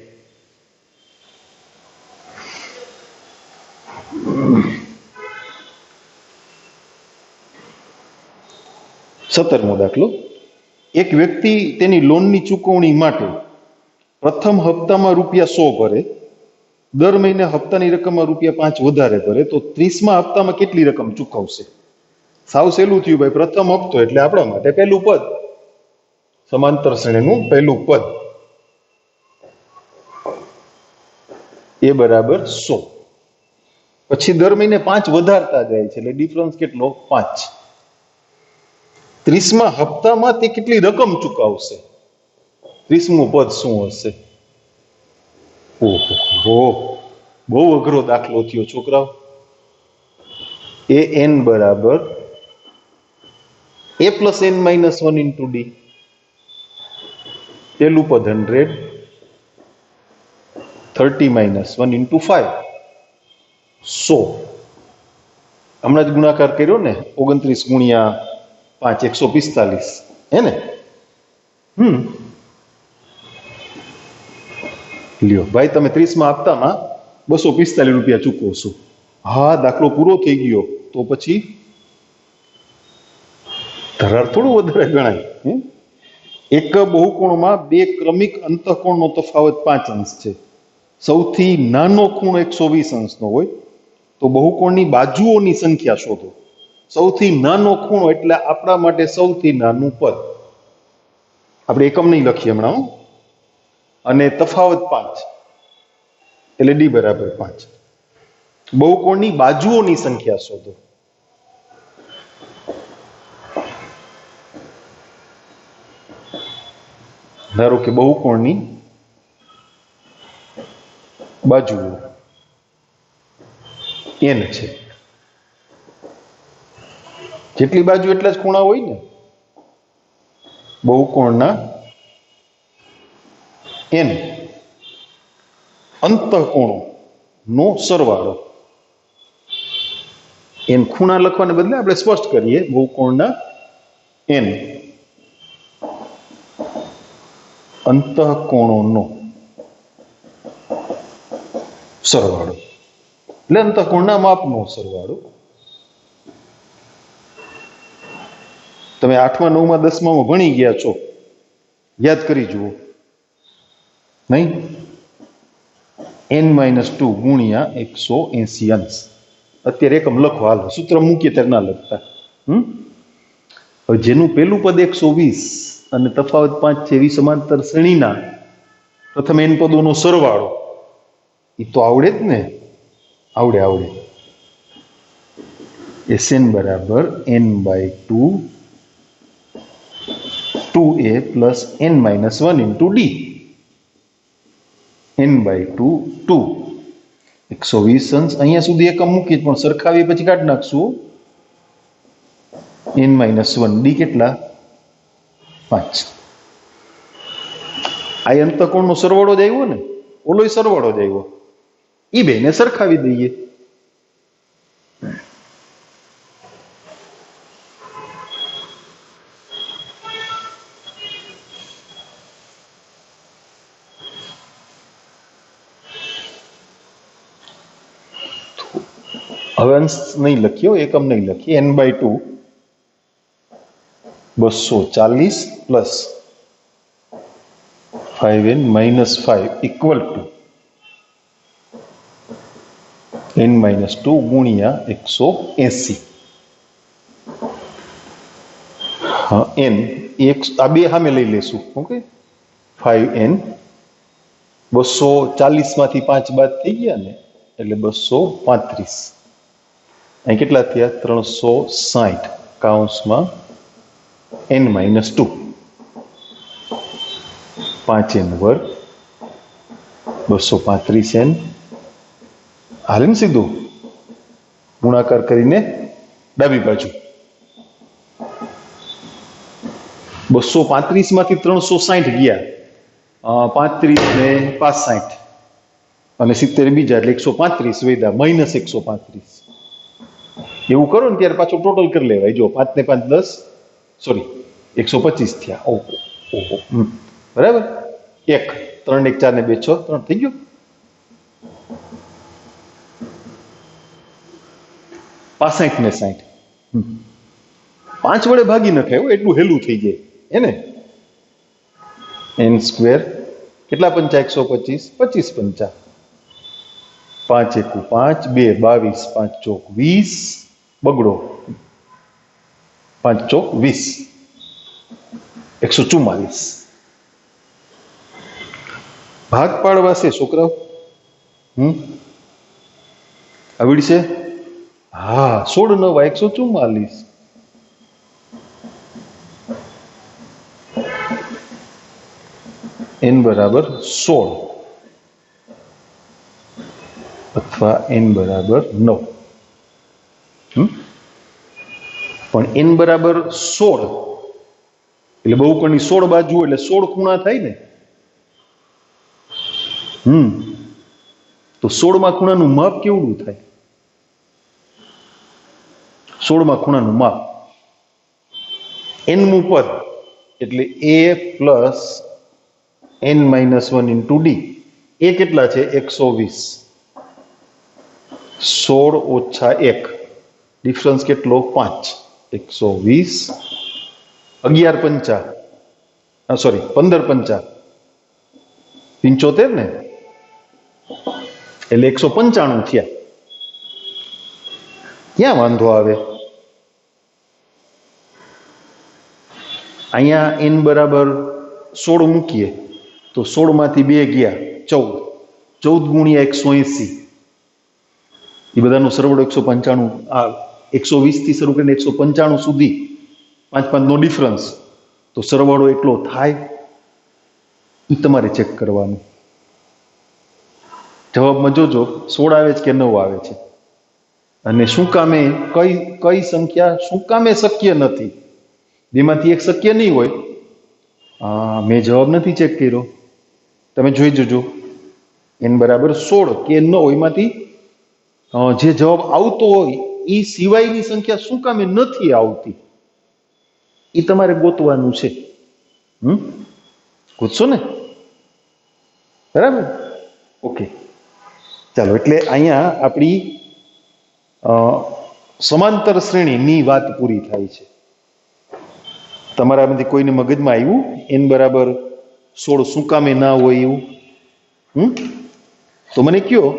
સત્તરમો દાખલો. એક વ્યક્તિ તેની લોનની ચૂકવણી માટે પ્રથમ હપ્તામાં ₹100 ભરે, દર મહિને હપ્તાની રકમમાં ₹5 વધારે ભરે, તો 30મા હપ્તામાં કેટલી રકમ ચૂકવશે? સાવ સહેલું થયું ભાઈ. પ્રથમ હપ્તો એટલે આપણા માટે પહેલું પદ, સમાંતર શ્રેણીનું પહેલું પદ, એ બરાબર 100. પછી દર મહિને 5 વધારતા જાય છે, એટલે ડિફરન્સ કેટલો? 5. 30મા હપ્તામાં તે કેટલી રકમ ચૂકવશે? 30મું પદ શું હશે? ઓહો, બહુ અઘરો દાખલો થયો છોકરાઓ. an બરાબર a + n - 1 * d. પહેલું પદ 100, 30 - 1 * 5 100. હમણાં જ ગુણાકાર કર્યો ને, 29 ગુણ્યા 5 145, હે ને? લ્યો ભાઈ, તમે 30મા હપ્તામાં ₹245 ચૂકવશો. હા, દાખલો પૂરો થઈ ગયો. તો પછી ધરાર થોડું વધારે ગણાય. એક બહુકોણમાં 2 ક્રમિક અંતઃકોણનો તફાવત 5 અંશ છે. સૌથી નાનો ખૂણો 120 અંશનો હોય, તો બહુકોણની બાજુઓની સંખ્યા શોધો. સૌથી નાનો ખૂણો એટલે આપણા માટે સૌથી નાનું પદ. આપણે એકમ નહીં લખીએ હમણાં, અને તફાવત 5 એટલે d બરાબર 5. બહુકોણની બાજુઓની સંખ્યા શોધો. ધારો કે બહુકોણની બાજુઓ n છે. જેટલી બાજુ એટલા જ ખૂણા હોય ને. બહુકોણના n અંતઃકોણોનો સરવાળો. n ખૂણા લખવાને બદલે આપણે સ્પષ્ટ કરીએ, બહુકોણના n અંતઃકોણોનો સરવાળો, એટલે અંતઃકોણના માપનો સરવાળો. તમે 8મા 9મા 10મામાં ભણી ગયા છો, યાદ કરી જુઓ. નહીં? n - 2 ગુણ્યા 180 અંશ. અત્યારે એકમ લખો, હાલો. સૂત્ર મૂકીએ ત્યારે ના લખતા. હવે જેનું પેલું પદ 120 અને તફાવત 5 છે, એવી સમાંતર શ્રેણીના પ્રથમ n પદોનો સરવાળો, એ તો આવડે જ ને. આવડે. Sn બરાબર n/2 2a + n - 1 * d. n/2 2 120 અંશ. અહીંયા સુધી એકમ મૂકી, પણ સરખાવી પછી કાઢી નાખશું. n - 1 d કેટલા? 5. આ અંતઃકોણનો સરવાળો જ આવ્યો ને, ઓલો સરવાળો જ આવ્યો. એ બેને સરખાવી દઈએ. હવે અંશ નહીં લખ્યો, એકમ નહીં લખીએ. n/2 240 + 5n - 5 = n - 2 ગુણ્યા 180. હા, n આ બે સામે લઈ લેશું. ઓકે, 5n 240 માંથી 5 બાદ થઈ ગયા ને, એટલે 235. અહીં કેટલા થયા? 360 કૌંસમાં n-2 5n વર્ગ 235n હાલે ને સીધું ગુણાકાર કરીને ડાબી બાજુ 235 માંથી 360 ગયા 35 ને 65 અને 70 બીજા એટલે 135 વધ્યા -135 એવું કરો ને ત્યારે પાછું ટોટલ કરી લેવાય. જો 5 ને 5 10 સોરી 125 થયા. ઓહો ઓહો બરાબર 1 3 1 4 ને 2 6 3 થઈ ગયું. 65 ને 60 5 વડે ભાગી નખાય એટલું હેલું થઈ જાય હે ને. n સ્ક્વેર કેટલા પંચા 125 25 પંચા 5 એકુ 5 2 22 5 ચોક 20 બગડો 5 ચોક 20 144 ભાગ પાડવા છે છોકરાઓ. આવડી છે? હા 16 9 144 n બરાબર 16 અથવા n બરાબર 9 પણ n બરાબર 16 એટલે બહુકોણની 16 બાજુ એટલે 16 ખૂણા થાય ને. તો 16 માં ખૂણાનું માપ કેવડું થાય? 16 માં ખૂણાનું માપ n મું પદ એટલે a plus n-1 into d. એ કેટલા છે? 120 16 ઓછા 1 ડિફરન્સ કેટલો? 5 120 11 પંચા સોરી 15 પંચા 75 ને એટલે 195 થયા. ક્યાં વાંધો આવે? અહીંયા n બરાબર 16 મૂકીએ તો 16 માંથી 2 ગયા 14 ગુણ્યા 180 એ બધાનો સરવાળો 195 આ 120 થી શરૂ કરીને 195 સુધી 5 નો ડિફરન્સ તો સરવાળો એટલો થાય. એ તમારે ચેક કરવાનું. જવાબમાં જોજો 16 આવે છે કે 9 આવે છે અને શું કામે કઈ સંખ્યા શું કામે શક્ય નથી. બેમાંથી એક શક્ય નહીં હોય. મેં જવાબ નથી ચેક કર્યો, તમે જોઈ જજો. n બરાબર 16 કે 9 એમાંથી જે જવાબ આવતો હોય એ સિવાયની સંખ્યા શું કામે નથી આવતી એ તમારે ગોતવાનું છે. ગોતશો ને? બરાબર ઓકે ચાલો. એટલે અહીંયા આપણી સમાંતર શ્રેણીની વાત પૂરી થાય છે. તમારામાંથી કોઈને મગજમાં આવ્યું n બરાબર 16 શું કામે ના હોય એવું? તો મને કયો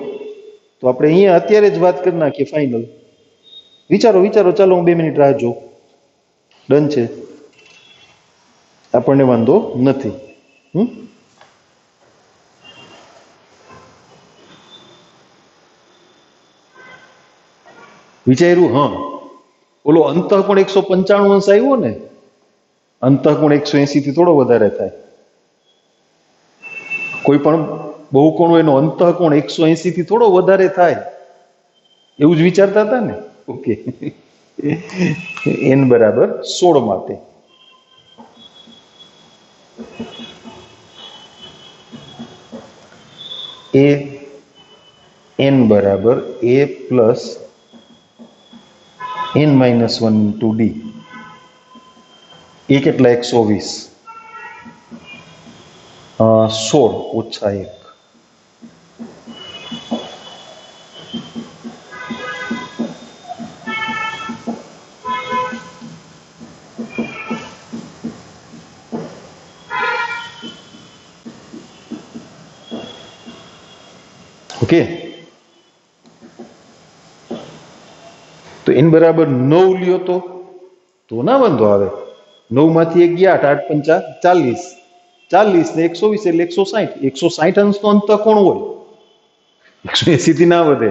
તો આપણે અહીંયા અત્યારે જ વાત કરી નાખીએ ફાઇનલ. વિચારો ચાલો હું 2 મિનિટ રાહ જોઉં. ડન છે? આપણને વાંધો નથી. વિચાર્યું? હા ઓલો અંતઃકોણ 195 અંશ આવ્યો ને, અંતઃકોણ 180 થી થોડો વધારે થાય. કોઈ પણ બહુકોણ એનો અંતઃકોણ 180 થી થોડો વધારે થાય એવું જ વિચારતા હતા ને. ઓકે n બરાબર 16 માટે n બરાબર a plus n-1 into d. એ કેટલા? 120 16 ઓછા 1 ઓકે. તો n બરાબર 9 લ્યો તો ના વાંધો આવે. 9 માંથી 1 ગયા 8 પંચા 40 40 ને 120 એટલે 160 અંશ તો અંતઃકોણ હોય 180 થી ના વધે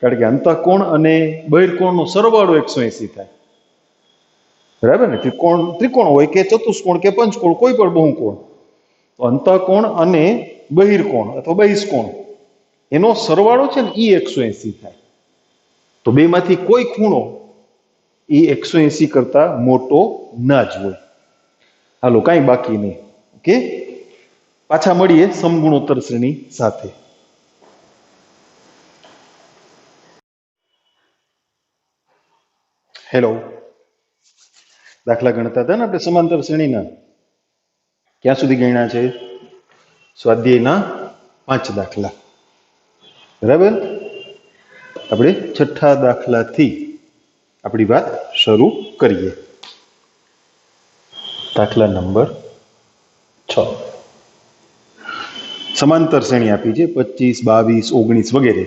કારણ કે અંતઃકોણ અને બહિર્કોણનો સરવાળો 180 થાય, બરાબર ને? ત્રિકોણ હોય કે ચતુષ્કોણ કે પંચકોણ, કોઈ પણ બહુકોણ, તો અંતઃકોણ અને બહિર્કોણ અથવા બહિષ્કોણ એનો સરવાળો છે ને એ 180 થાય. તો બેમાંથી કોઈ ખૂણો એ 180 કરતા મોટો ના જ હોય. હાલો, કાંઈ બાકી નહીં. ઓકે, પાછા મળીએ સમગુણોત્તર શ્રેણી સાથે. હેલો, દાખલા ગણતા હતા ને આપણે સમાંતર શ્રેણીના? ક્યાં સુધી ગણ્યા છે? સ્વાધ્યાયના 5 દાખલા, બરાબર? આપણે છઠ્ઠા દાખલાથી આપણી વાત શરૂ કરીએ. દાખલા નંબર 6. સમાંતર શ્રેણી આપી છે 25, 22, 19 વગેરે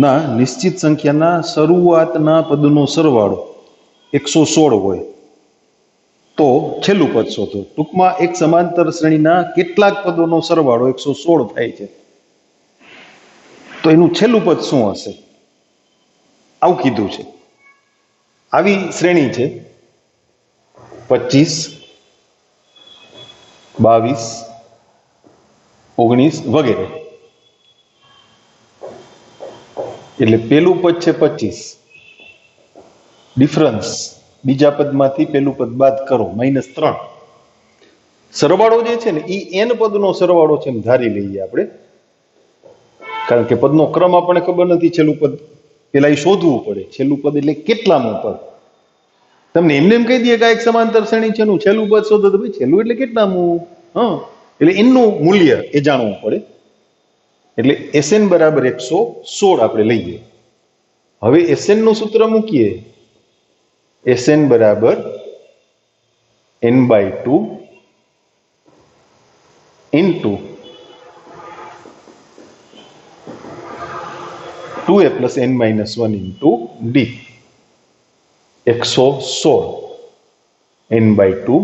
ના નિશ્ચિત સંખ્યાના શરૂઆતના પદનો સરવાળો 116 હોય તો છેલ્લું પદ શોધો. ટૂંકમાં એક સમાંતર શ્રેણીના કેટલાક પદોનો સરવાળો 116 થાય છે, તો એનું છેલ્લું પદ શું હશે? આવું કીધું છે. આવી શ્રેણી છે 25, 22, 19 વગેરે. એટલે પેલું પદ છે 25, ડિફરન્સ બીજા પદમાંથી પેલું પદ બાદ કરો, -3. સરવાળો જે છે ને એ n પદનો સરવાળો છે ને ધારી લઈએ આપણે, કારણ કે પદનો ક્રમ આપણને ખબર નથી. છેલ્લું પદ પેલા એ શોધવું પડે. છેલ્લું પદ એટલે કેટલામું પદ. તમને એમને એમ કહી દઈએ કે આ એક સમાંતર શ્રેણી છે, છેલ્લું પદ શોધો, તો ભાઈ છેલ્લું એટલે કેટલામું? એટલે એનું મૂલ્ય એ જાણવું પડે. એટલે Sn બરાબર 116 આપણે લઈએ. હવે Sn નું સૂત્ર મૂકીએ. Sn બરાબર n/2 into 2a + n-1 into d. 116 n/2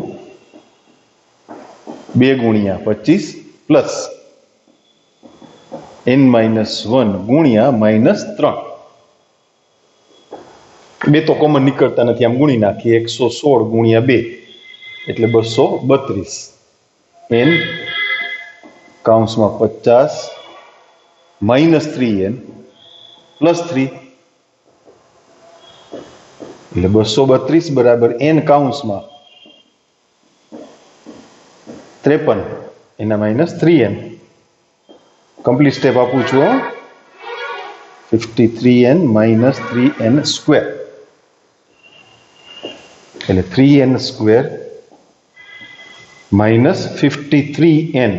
2 ગુણ્યા 25 પ્લસ n-1 ગુણ્યા -3. બે તો કોમન નીકળતા નથી, આમ ગુણી નાખીએ. 116 ગુણ્યા 2 એટલે 232. n કૌંસમાં 50 -3n +3 એટલે 232 બરાબર n કૌંસમાં 53 એના -3n. કમ્પ્લીટ સ્ટેપ આપું છું. 53n - 3n સ્ક્વેર એટલે 3n સ્ક્વેર -53n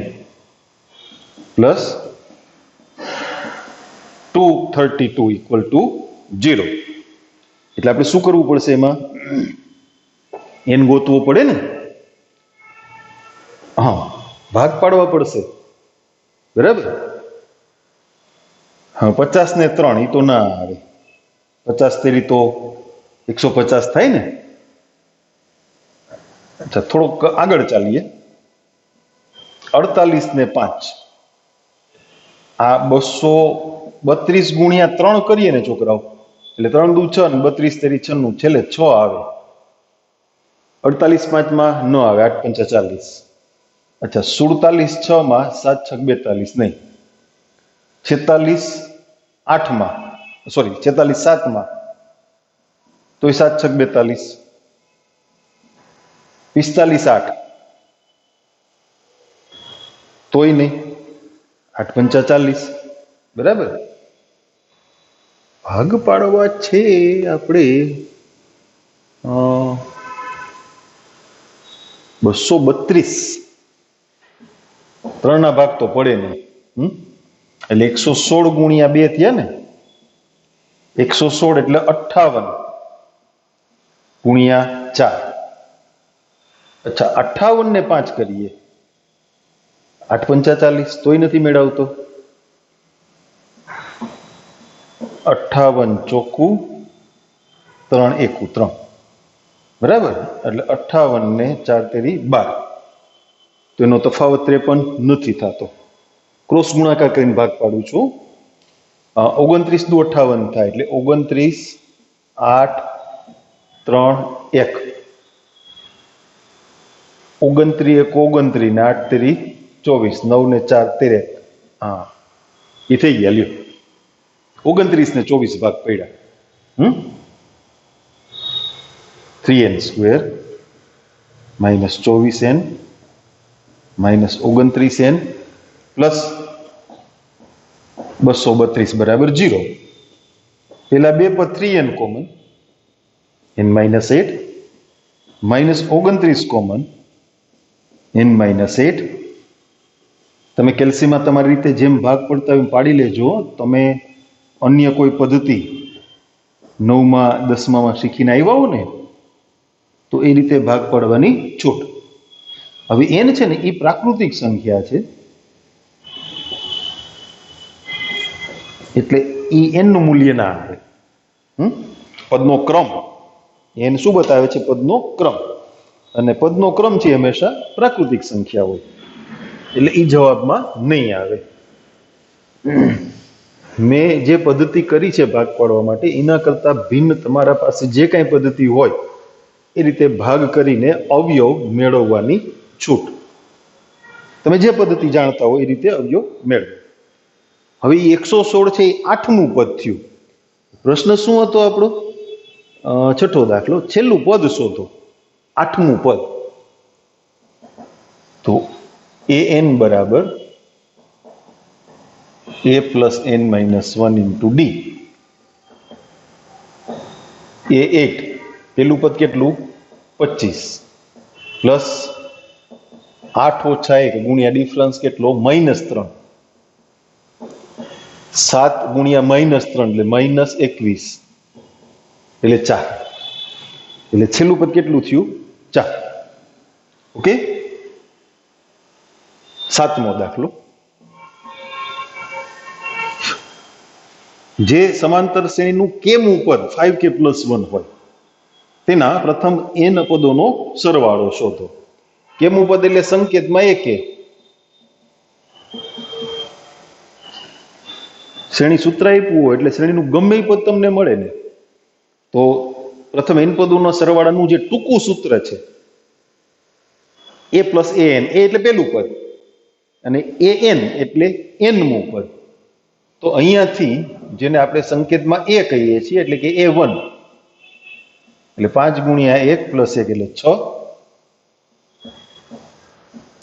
પ્લસ 232 = 0. એટલે આપણે શું કરવું પડશે? એમાં n ગોતવો પડે ને. હા, ભાગ પાડવા પડશે, બરાબર? હા, 50 ને 3 એ તો ના આવે. 50 તેરી તો 150 થાય ને. અચ્છા, થોડોક આગળ ચાલીએ. 48 ને 5 આ 232 ગુણ્યા 3 કરીએ ને છોકરાઓ, એટલે 3 દુ 6 ને 32 તેરી 96, છેલ્લે 6 આવે. 48 5 ન આવે, 8 5 40. અચ્છા, 47 6 માં 7 6 42 નહીં, 46 8 માં, સોરી 46 7 માં તો 7 6 42, 45 8 તોય નહીં, 8 5 40. બરાબર? ભાગ પાડવા છે આપણે 232. 3 ના ભાગ તો પડે નહીં. એટલે 116 ગુણ્યા 2 થયા ને. 116 એટલે 58 ગુણ્યા 4. અચ્છા, 58 ને 5 કરીએ, 8 5 40 તોય નથી મેળવતો. 58 ચોખ્ખું 3 એકુ 3. બરાબર? એટલે 58 ને 4 તેરી 12. તો એનો તફાવત 53 નથી થતો. ક્રોસ ગુણાકાર કરીને ભાગ પાડું છું. 29 દુ 58 થાય એટલે 29 8 3 1 29 1 29 ને 8 3 24 9 ને 4 13 હા એ થઈ ગયા લ્યો 29 ને 24 ભાગ પડ્યા 3n square minus 24n minus 29n plus 232 બરાબર 0. પેલા બે પદ 3n common n minus 8 minus 29 common n minus 8. તમે કેલ્સીમાં તમારી રીતે જેમ ભાગ પડતા હોય પાડી લેજો. તમે અન્ય કોઈ પદ્ધતિ 9માં 10માં શીખીને આવ્યા હો ને તો એ રીતે ભાગ પાડવાની છૂટ. હવે n છે ને એ પ્રાકૃતિક સંખ્યા છે એટલે ઈ n નું મૂલ્ય ના આવે. પદનો ક્રમ n શું બતાવે છે? પદનો ક્રમ. અને પદનો ક્રમ છે હંમેશા પ્રાકૃતિક સંખ્યા હોય એટલે ઈ જવાબમાં નહીં આવે. મેં જે પદ્ધતિ કરી છે ભાગ પાડવા માટે એના કરતા ભિન્ન તમારા પાસે જે કાંઈ પદ્ધતિ હોય એ રીતે ભાગ કરીને અવયવ મેળવવાની છૂટ. તમે જે પદ્ધતિ જાણતા હોય એ રીતે અવયવ મેળવો. હવે 116 છે એ 8મું પદ થયું. પ્રશ્ન શું હતો આપણો? છઠ્ઠો દાખલો, છેલ્લું પદ શોધો, 8મું પદ. તો an બરાબર a plus n minus 1 into d. એ 8, પેલું પદ કેટલું? 25 પ્લસ 8 ઓછા 1 ગુણ્યા ડિફરન્સ કેટલો? -3. 7 ગુણ્યા -3 એટલે -21 એટલે 4. એટલે છેલ્લું પદ કેટલું થયું? 4. ઓકે. 7મો દાખલો, જે સમાંતર શ્રેણીનું કેમું પદ 5k + 1 હોય તેના પ્રથમ n પદોનો સરવાળો શોધો. કેમું પદ એટલે સંકેતમાં એક કે શ્રેણી સૂત્ર આપ્યું હોય એટલે શ્રેણીનું ગમે એ પદ તમને મળે ને તો પ્રથમ n પદોના સરવાળાનું જે ટૂંકું સૂત્ર છે a + an, a એટલે પેલું પદ અને an એટલે nમું પદ. તો અહીંયાથી જેને આપણે સંકેતમાં a કહીએ છીએ એટલે કે a1 એટલે 5 ગુણ્યા 1 + 1 એટલે 6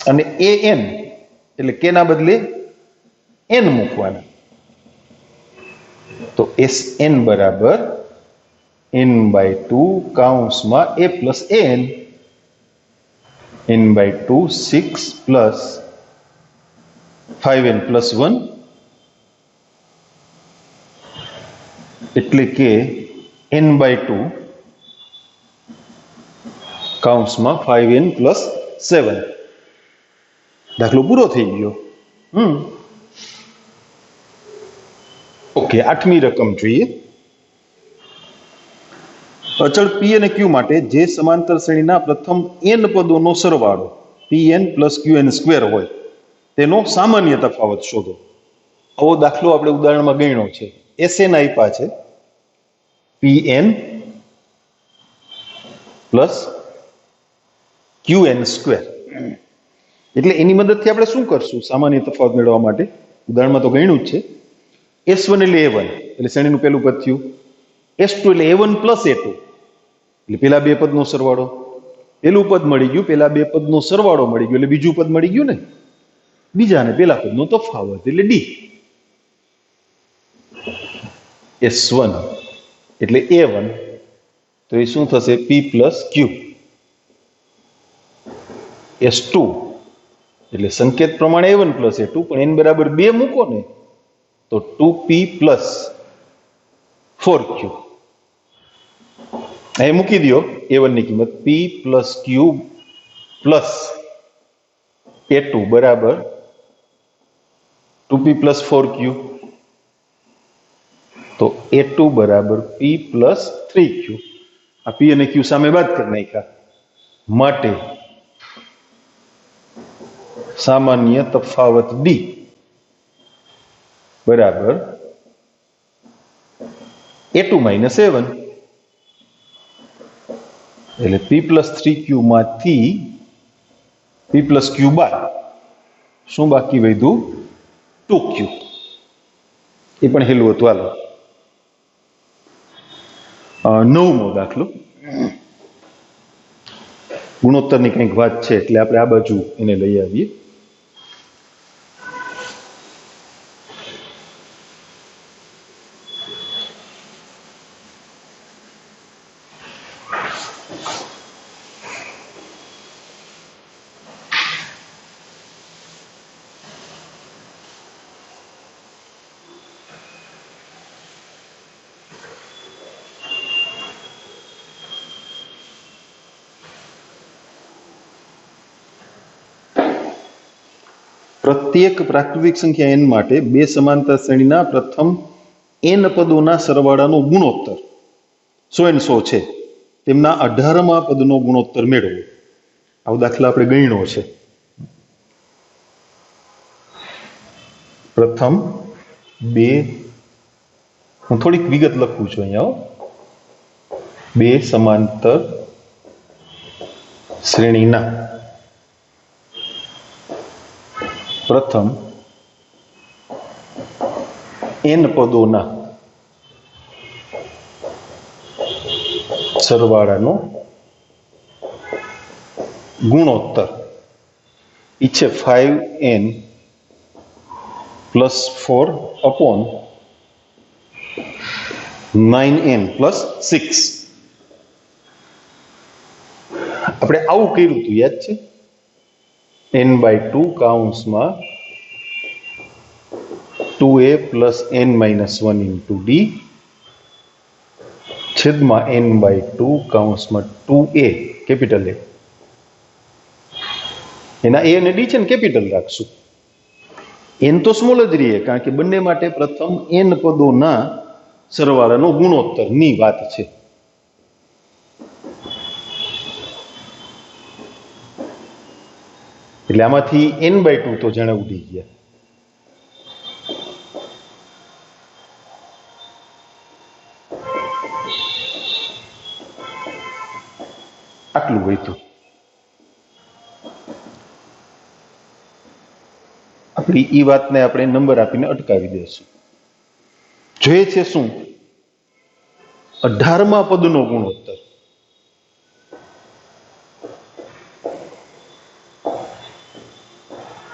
અને an એટલે k ના બદલે n મૂકવાના. તો Sn બરાબર n/2 કૌંસમાં a + an n/2 6 plus 5n + 1 એટલે કે n/2 કૌંસમાં 5n + 7. દાખલો પૂરો થઈ ગયો. ઓકે. 8મી રકમ જોઈએ. અચળ p અને q માટે જે સમાંતર શ્રેણીના પ્રથમ n પદોનો સરવાળો pn + qn² હોય તેનો સામાન્ય તફાવત શોધો. આવો દાખલો આપણે ઉદાહરણમાં ગણ્યો છે. Sn આપ્યા છે pn + qn². એટલે એની મદદથી આપણે શું કરશું સામાન્ય તફાવત મેળવવા માટે? ઉદાહરણમાં તો ગણ્યું જ છે. S1 એટલે a1 એટલે શ્રેણીનું પેલું પદ થયું. S2 એટલે a1 + a2 એટલે પેલા બે પદનો સરવાળો. પેલું પદ મળી ગયું, પેલા બે પદનો સરવાળો મળી ગયો એટલે બીજું પદ મળી ગયું ને. બીજા અને પેલા પદનો તફાવત એટલે d. S1 એટલે a1 તો એ શું થશે? p + q. S2 એટલે સંકેત પ્રમાણે a1 + a2 પણ n બરાબર 2 મૂકો ને તો 2p + 4q. અહીં મૂકી દો a1 ની કિંમત p + q + a2 બરાબર 2p + 4q. તો a2 બરાબર p + 3q. આ p અને q સામે બાદ કરી નાખ્યા માટે સામાન્ય તફાવત d બરાબર a2 માઇનસ a1 એટલે p+3q માંથી p+q બાદ શું બાકી વધ્યું 2q એ પણ હેલું હતું હાલો નવમો દાખલો ગુણોત્તરની કંઈક વાત છે એટલે આપણે આ બાજુ એને લઈ આવીએ પ્રત્યેક પ્રાકૃતિક સંખ્યા n માટે બે સમાંતર શ્રેણીના પ્રથમ n પદોના સરવાળાનો ગુણોત્તર 100 and 100 છે તેમના 18મા પદનો ગુણોત્તર મેળવો આવો દાખલા આપણે ગણ્યો છે પ્રથમ બે હું થોડીક વિગત લખું છું અહીંયા બે સમાંતર શ્રેણીના પ્રથમ n પદોના સરવાળાનો ગુણોત્તર ઈ છે 5n + 4 upon 9n + 6 આપણે આવું કર્યું હતું યાદ છે n/2 કૌંસમાં 2a + n-1 * d છેદમાં n/2 કૌંસમાં 2a કેપિટલ A એના a અને d છે ને કેપિટલ રાખશું n તો સ્મોલ જ રહીએ કારણ કે બંને માટે પ્રથમ n પદોના સરવાળાનો ગુણોત્તરની વાત છે એટલે આમાંથી n/2 તો જાણે ઉડી ગયા આટલું વધ્યું આપણી ઈ વાતને આપણે નંબર આપીને અટકાવી દઈશું જોઈએ છે શું 18મા પદનો ગુણોત્તર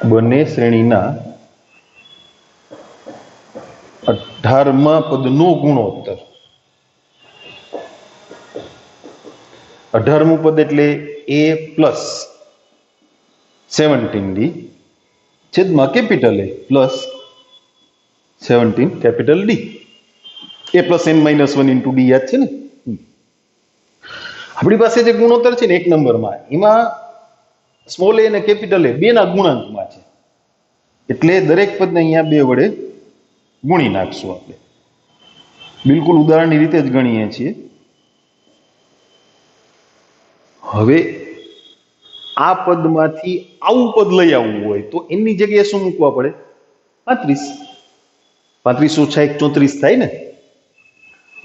બંને શ્રેણીના 18મા પદનો ગુણોત્તર 18મું પદ એટલે a + 17d છેદમાં capital A + 17 capital D a + n-1 * d યાદ છે ને આપણી પાસે જે ગુણોત્તર છે ને એક નંબરમાં એમાં સ્મોલ a અને કેપિટલ A બેના ગુણાંકમાં છે એટલે દરેક પદને અહીંયા બે વડે ગુણી નાખશું આપણે બિલકુલ ઉદાહરણની રીતે જ ગણીએ છીએ હવે આ પદમાંથી આવું પદ લઈ આવવું હોય તો એની જગ્યાએ શું મૂકવા પડે 35 35 ઓછા 1 34 થાય ને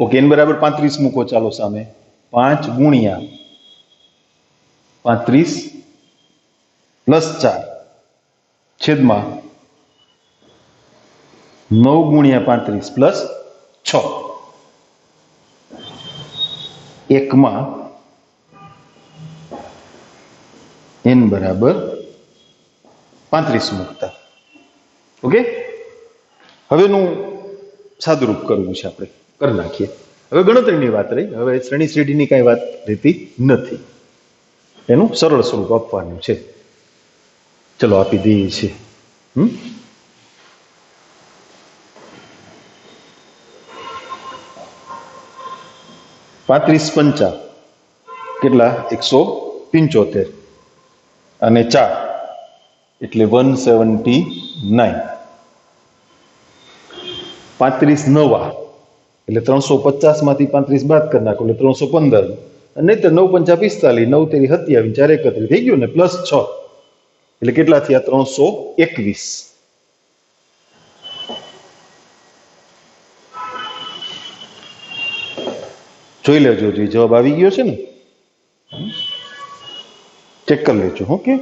ઓકે n = 35 મૂકો ચાલો સામે 5 ગુણ્યા 35 + 4 છેદમાં 9 ગુણ્યા 35 + 6 એકમાં n = 35 મૂકતા ઓકે હવેનું સાદુરૂપ કરવું છે આપણે કરી નાખીએ હવે ગણતરીની વાત રહી હવે શ્રેણી શ્રેઢીની કાંઈ વાત રહેતી નથી એનું સરળ સ્વરૂપ આપવાનું છે ચલો આપી દઈએ છીએ 35 × 5 કેટલા 175 અને 4 એટલે 179 35 નવા એટલે 350 માંથી 35 બાદ કરી નાખો એટલે 315 અને નહીં તો 9 × 5 = 45 9 × 3 = 27 4 × 31 થઈ ગયું ને +6 એટલે કેટલા થયા 321 321 જોઈ લેજો, જે જવાબ આવી ગયો છે ને ચેક કરી લેજો. ઓકે,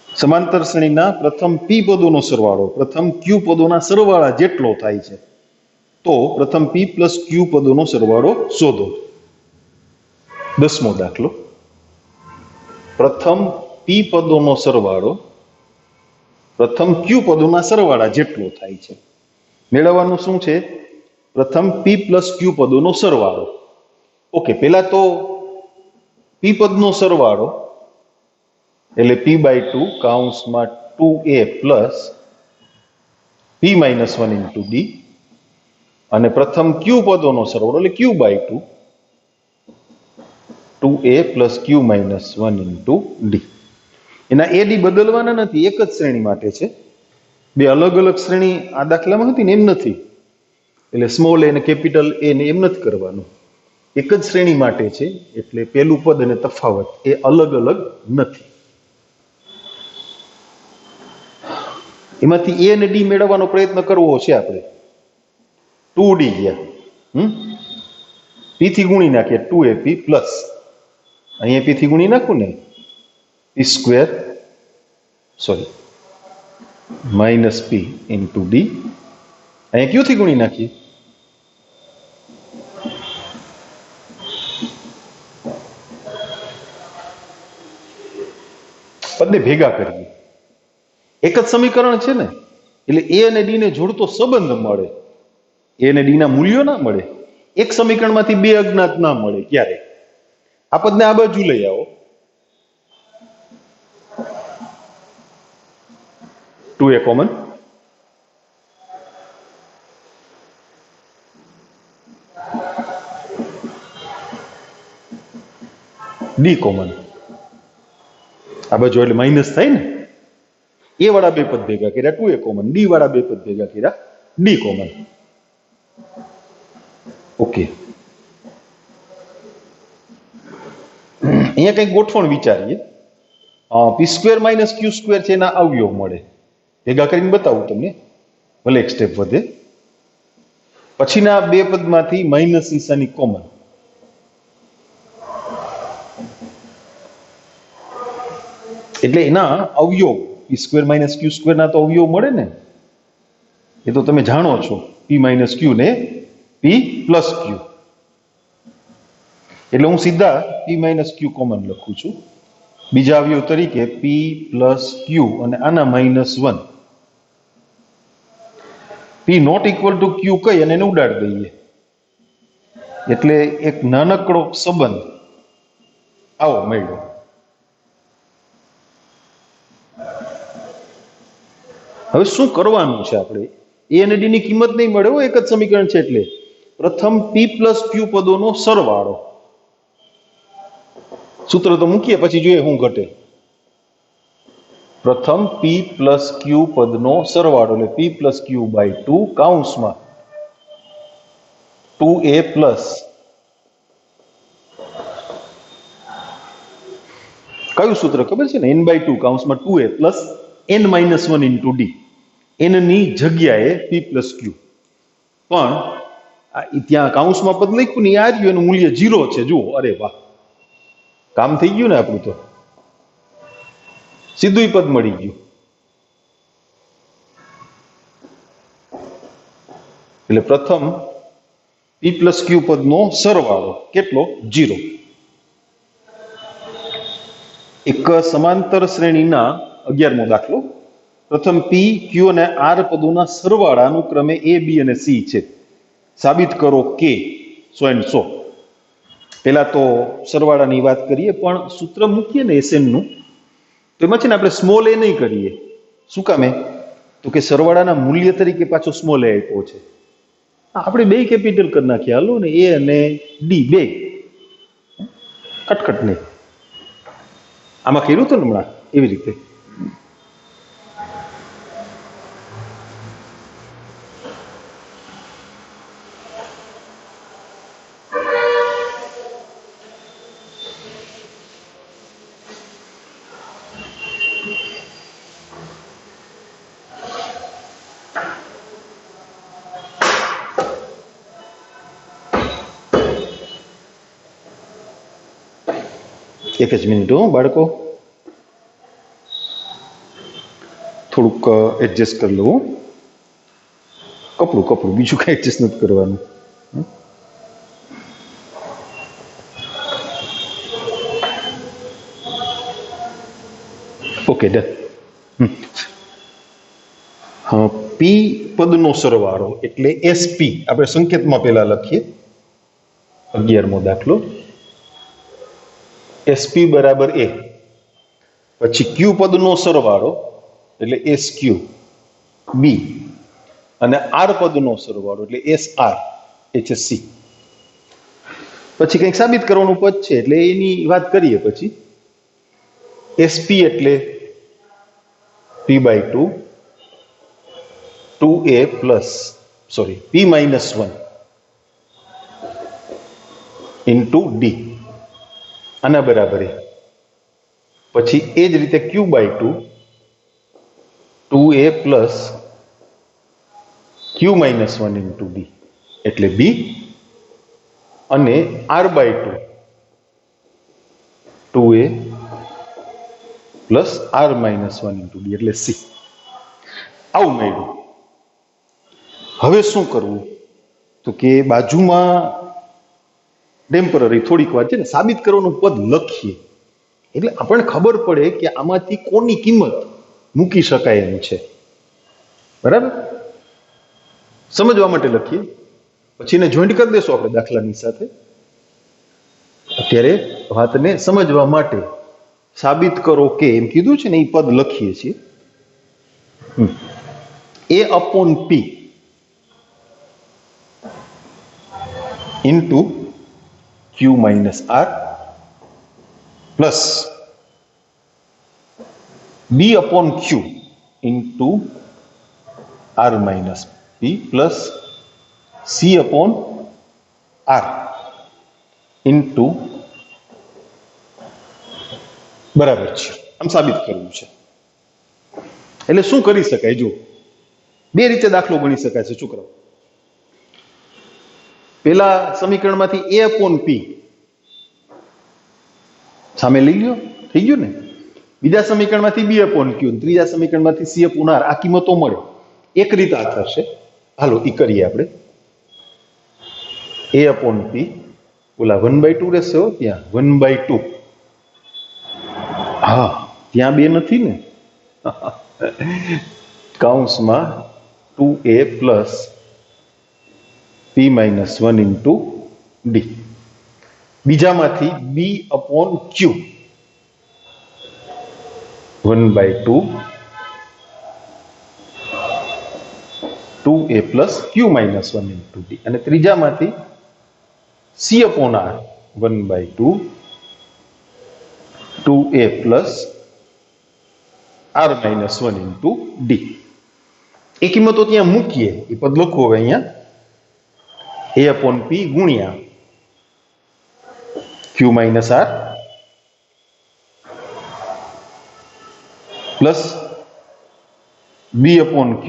સમાંતર શ્રેણીના પ્રથમ p પદોનો સરવાળો પ્રથમ q પદોના સરવાળા જેટલો થાય છે, તો પ્રથમ p પ્લસ q પદોનો સરવાળો શોધો. 10મો દાખલો, પ્રથમ p પદોનો સરવાળો પ્રથમ q પદોના સરવાળા જેટલો થાય છે. મેળવવાનું શું છે? પ્રથમ p પ્લસ q પદોનો સરવાળો. ઓકે, પહેલા તો p પદનો સરવાળો એટલે p/2 કૌંસમાં 2a plus p - 1 into d, અને પ્રથમ q પદોનો સરવાળો એટલે q/2 2a plus q - 1 into d. એના a d બદલવાના નથી, એક જ શ્રેણી માટે છે. બે અલગ અલગ શ્રેણી આ દાખલામાં હતી ને એમ નથી, એટલે સ્મોલ a અને કેપિટલ a ને એમ નથી કરવાનું, એક જ શ્રેણી માટે છે. એટલે પેલું પદ અને તફાવત એ અલગ અલગ નથી. એમાંથી a અને d મેળવવાનો પ્રયત્ન કરવો છે આપણે. 2d ગયા, p થી ગુણી નાખીએ, 2ap પ્લસ અહીંયા p થી ગુણી નાખું ને, p square sorry minus p into d, અહીંયા q થી ગુણી નાખીએ, પદને ભેગા કરીએ. એક જ સમીકરણ છે ને, એટલે a અને d ને જોડતો સંબંધ મળે. a અને d ના મૂલ્યો ના મળે, એક સમીકરણમાંથી બે અજ્ઞાત ના મળે ક્યારે. આ પદને આ બાજુ લઈ આવો, 2a કોમન, d કોમન, આ બાજુ એટલે માઇનસ થાય ને. a વાળા બે પદ ભેગા કર્યા 2a કોમન, d વાળા બે પદ ભેગા કર્યા d કોમન. ઓકે, અહીંયા કંઈક ગોઠવણ વિચારીએ. p square minus q square છે એના અવયવ મળે, ભેગા કરીને બતાવું તમને, ભલે એક સ્ટેપ વધે. પછીના બે પદમાંથી માઇનસ નિશાની કોમન, એટલે એના અવયવ p square minus q square ના તો અવયવ મળે ને, એ તો તમે જાણો છો, p માઇનસ q ને p પ્લસ q. એટલે હું સીધા p માઇનસ q કોમન લખું છું બીજા અવયવ તરીકે, p પ્લસ q અને આના -1. p not equal to q કહી અને એને ઉડાડી દઈએ, એટલે એક નાનકડો સંબંધ આવો મળ્યો. હવે શું કરવાનું છે આપણે? a અને d ની કિંમત નહીં મળે, એક જ સમીકરણ છે. એટલે પ્રથમ p પ્લસ q પદોનો સરવાળો, સૂત્ર તો મૂકીએ પછી જોઈએ શું ઘટે. પ્રથમ p પ્લસ q પદનો સરવાળો એટલે p પ્લસ q/2 કૌંસમાં 2a પ્લસ, કયું સૂત્ર ખબર છે ને, n/2 કૌંસમાં 2a plus n-1 into d. n ની જગ્યાએ p પ્લસ q, પણ ત્યાં કૌંસમાં પદ લખ્યું ને આ રહ્યું, એનું મૂલ્ય 0 છે. જુઓ, અરે વાહ, કામ થઈ ગયું ને આપણું, તો સીધું પદ મળી ગયું. એટલે પ્રથમ p પ્લસ q પદનો સરવાળો કેટલો? 0. એક સમાંતર શ્રેણીના 11મો દાખલો, પ્રથમ p q અને r પદોના સરવાળા અનુક્રમે a b અને c છે. સાબિત કરો કે 100. પેલા તો સરવાળાની વાત કરીએ, પણ સૂત્ર મૂકીએ ને SN નું, તો એમાં છે ને આપણે સ્મોલ a નહીં કરીએ. શું કામે? તો કે સરવાળાના મૂલ્ય તરીકે પાછો સ્મોલ a આપ્યો છે. આપણે બે કેપિટલ કરી નાખીએ, હાલો ને, a અને d બે કટકટ નહીં. આમાં કર્યું હતું ને હમણાં એવી રીતે. એક જ મિનિટ હો બાળકો, થોડુંક એડજસ્ટ કરી લઉં. કપડું બીજું કઈ એડજસ્ટ નથી કરવાનું. Okay done. પી પદનો સરવાળો એટલે એસપી, આપણે સંકેતમાં પેલા લખીએ. 11મો દાખલો, એસપી બરાબર એ. પછી ક્યુ પદનો સરવાળો એટલે એસ ક્યુ બી, અને આર પદનો સરવાળો એટલે એસ આર એચએસસી. પછી કંઈક સાબિત કરવાનું પદ છે એટલે એની વાત કરીએ. પછી એસપી એટલે p/2 2a plus p-1 into D, આના બરાબર એ. પછી એ જ રીતે q/2 2a plus q-1 into D એટલે બી, અને r/2 2a plus r-1 into D એટલે સી. આવું મળ્યું. હવે શું કરવું? તો કે બાજુમાં ટેમ્પરરી થોડીક વાર છે ને સાબિત કરવાનું પદ લખીએ, એટલે આપણને ખબર પડે કે આમાંથી કોની કિંમત મૂકી શકાય એમ છે. બરાબર? સમજવા માટે લખીએ, પછી એને જોઈન્ટ કરી દેશું આપણે દાખલાની સાથે. અત્યારે વાતને સમજવા માટે સાબિત કરો કે એમ કીધું છે ને, એ પદ લખીએ છીએ. A/P into Q-R plus B/Q into R-P plus C/R into, બરાબર છે. આમ સાબિત કરવું છે. એટલે શું કરી શકાય? જો બે રીતે દાખલો ગણી શકાય છે છોકરાઓ. પેલા સમીકરણમાંથી A/P સામે લઈ લ્યો, થઈ ગયું ને. બીજા સમીકરણમાંથી B/Q, ત્રીજા સમીકરણમાંથી C/R. આ કિંમતો મળે. એક રીત આ થશે. હાલો ઈ કરીએ આપણે. A/P ઓલા 1/2 રહેશે હો, ત્યાં 1/2. હા, ત્યાં બે નથી ને. કૌંસમાં 2a plus p-1 into d. બીજામાંથી B/Q 1/2 2a plus Q-1 into d, અને ત્રીજામાંથી C/R 1/2 2a plus R-1 into d. એ કિંમતો ત્યાં મૂકીએ. એ પદ લખો હવે અહીંયા. A/P ગુણ્યા Q-R plus B/Q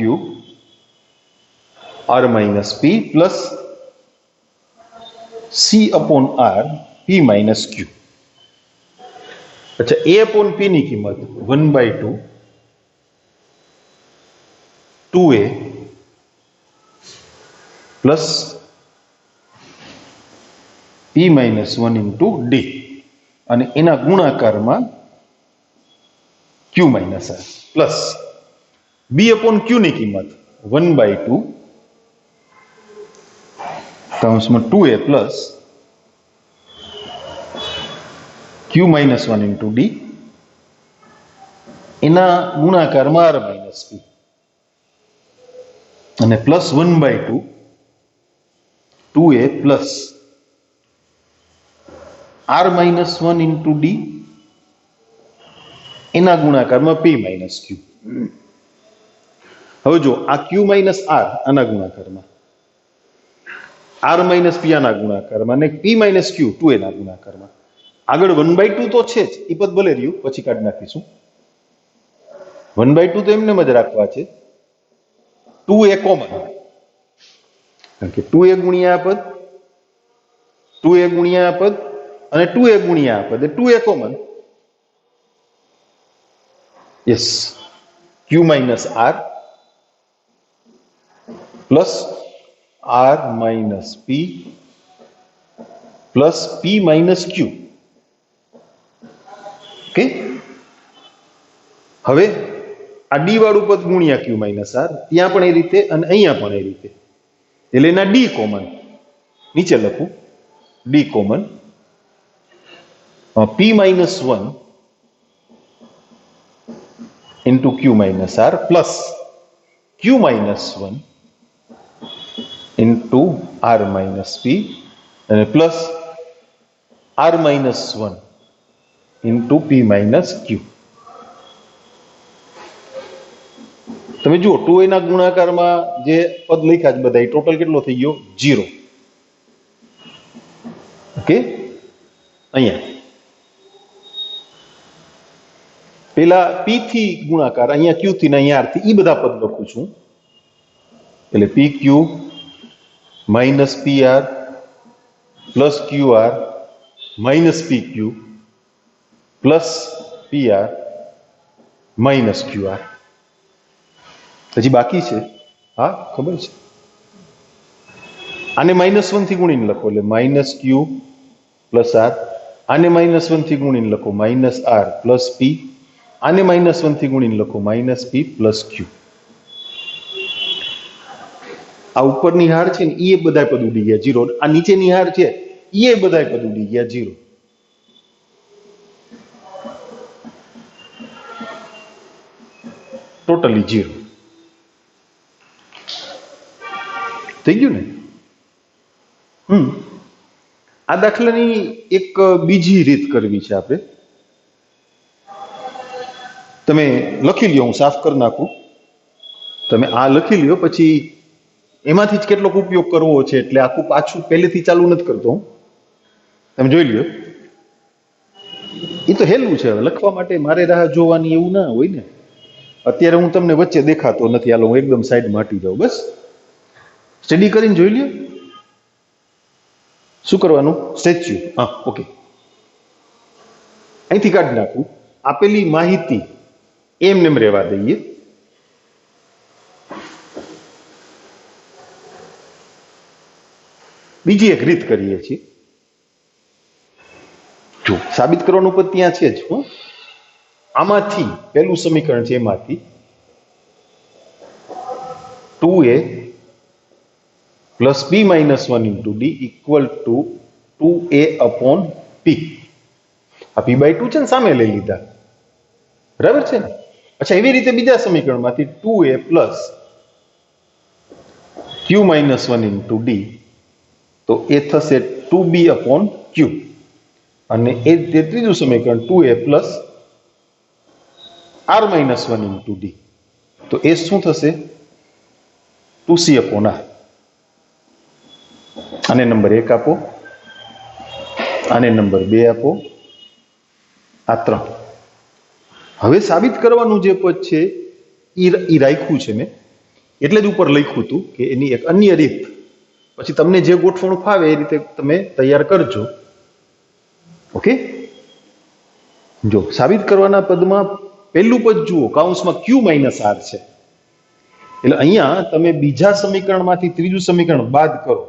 R-P plus C/R P-Q. અચ્છા, A/P ની કિંમત 1/2 2a plus p-1 into d, અને એના ગુણાકારમાં Q-R પ્લસ B/Q ની કિંમત 1/2 કૌંસમાં 2a plus Q-1 into D, એના ગુણાકારમાં R-P, અને plus 1/2 2a plus R-1 into D, એના ગુણાકારમાં P-Q. હવે જો આ Q-R આના ગુણાકારમાં, R-P આના ગુણાકારમાં, અને P-Q 2a ના ગુણાકારમાં. આગળ 1/2 તો છે જ, એ પદ ભલે રહ્યું, પછી કાઢી નાખીશું. 1/2 તો એમને જ રાખવા છે. 2a કોમન, કારણ કે 2a ગુણ્યા આ પદ, 2a ગુણ્યા આ પદ, અને 2a ગુણ્યા આ પદ, 2a common, yes, q minus r plus r minus p plus p minus q. Okay, હવે આ ડી વાળું પદ ગુણ્યા ક્યુ માઇનસ આર, ત્યાં પણ એ રીતે અને અહીંયા પણ એ રીતે, એટલે એના ડી કોમન, નીચે લખું ડી કોમન, પી minus 1 into q minus r plus q minus 1 into r minus p અને plus r minus 1 into p minus q. તમે જુઓ 2a ના ગુણાકારમાં જે પદ લખ્યા છે બધા, ટોટલ કેટલો થઈ ગયો? 0. ઓકે, અહીંયા પેલા p થી ગુણાકાર, અહીંયા q થી ને અહીંયા r થી, ઈ બધા પદ લખું છું, એટલે pq minus pr plus qr minus pq plus pr minus qr. હજી બાકી છે? હા, ખબર છે. આને -1 થી ગુણીને લખો એટલે માઇનસ q પ્લસ r, આને -1 થી ગુણીને લખો માઇનસ r પ્લસ p, આને -1 થી ગુણીને લખો માઇનસ p પ્લસ q. આ ઉપરની હાર છે ને એ બધા પદ ઉડી ગયા 0, આ નીચેની હાર છે એ બધા પદ ઉડી ગયા 0. ટોટલી 0 થઈ ગયું ને. આ દાખલાની એક બીજી રીત કરવી છે આપણે. તમે લખી લ્યો, હું સાફ કરી નાખું, તમે આ લખી લ્યો, પછી એમાંથી જ કેટલોક ઉપયોગ કરવો છે, એટલે આખું પાછું પહેલેથી ચાલુ નથી કરતો હું, તમે જોઈ લ્યો. એ તો હેલું છે, લખવા માટે મારે રાહ જોવાની એવું ના હોય ને. અત્યારે હું તમને વચ્ચે દેખાતો નથી, હાલો હું એકદમ સાઈડમાં હટી જાઉં, બસ સ્ટડી કરીને જોઈ લ્યો. શું કરવાનું? સ્ટેચ્યુ, હા, ઓકે, અહીંથી કાઢી નાખું. આપેલી માહિતી એમને એમ રહેવા દઈએ. બીજી એક રીત કરીએ છીએ. જો સાબિત કરવાનું પદ ત્યાં છે જ, આમાંથી પહેલું સમીકરણ છે, એમાંથી 2a plus p minus 1 into D equal to 2a upon p. આ p/2 છે ને, સામે લઈ લીધા, બરાબર છે ને. અચ્છા, એવી રીતે બીજા સમીકરણમાંથી 2a plus q minus 1 into D, તો એ થશે 2b અપોન q. અને એ ત્રીજું સમીકરણ 2a plus r minus 1 into D, તો એ શું થશે? 2c upon r. આને નંબર 1 આપો, આને નંબર 2 આપો, આ 3. હવે સાબિત કરવાનું જે પદ છે એ રાખ્યું છે મેં, એટલે જ ઉપર લખ્યું હતું કે એની એક અન્ય રીત, પછી તમને જે ગોઠવણું ફાવે એ રીતે તમે તૈયાર કરજો. ઓકે, જો સાબિત કરવાના પદમાં પહેલું પદ જુઓ, કૌંસમાં q માઇનસ r છે, એટલે અહીંયા તમે બીજા સમીકરણમાંથી ત્રીજું સમીકરણ બાદ કરો,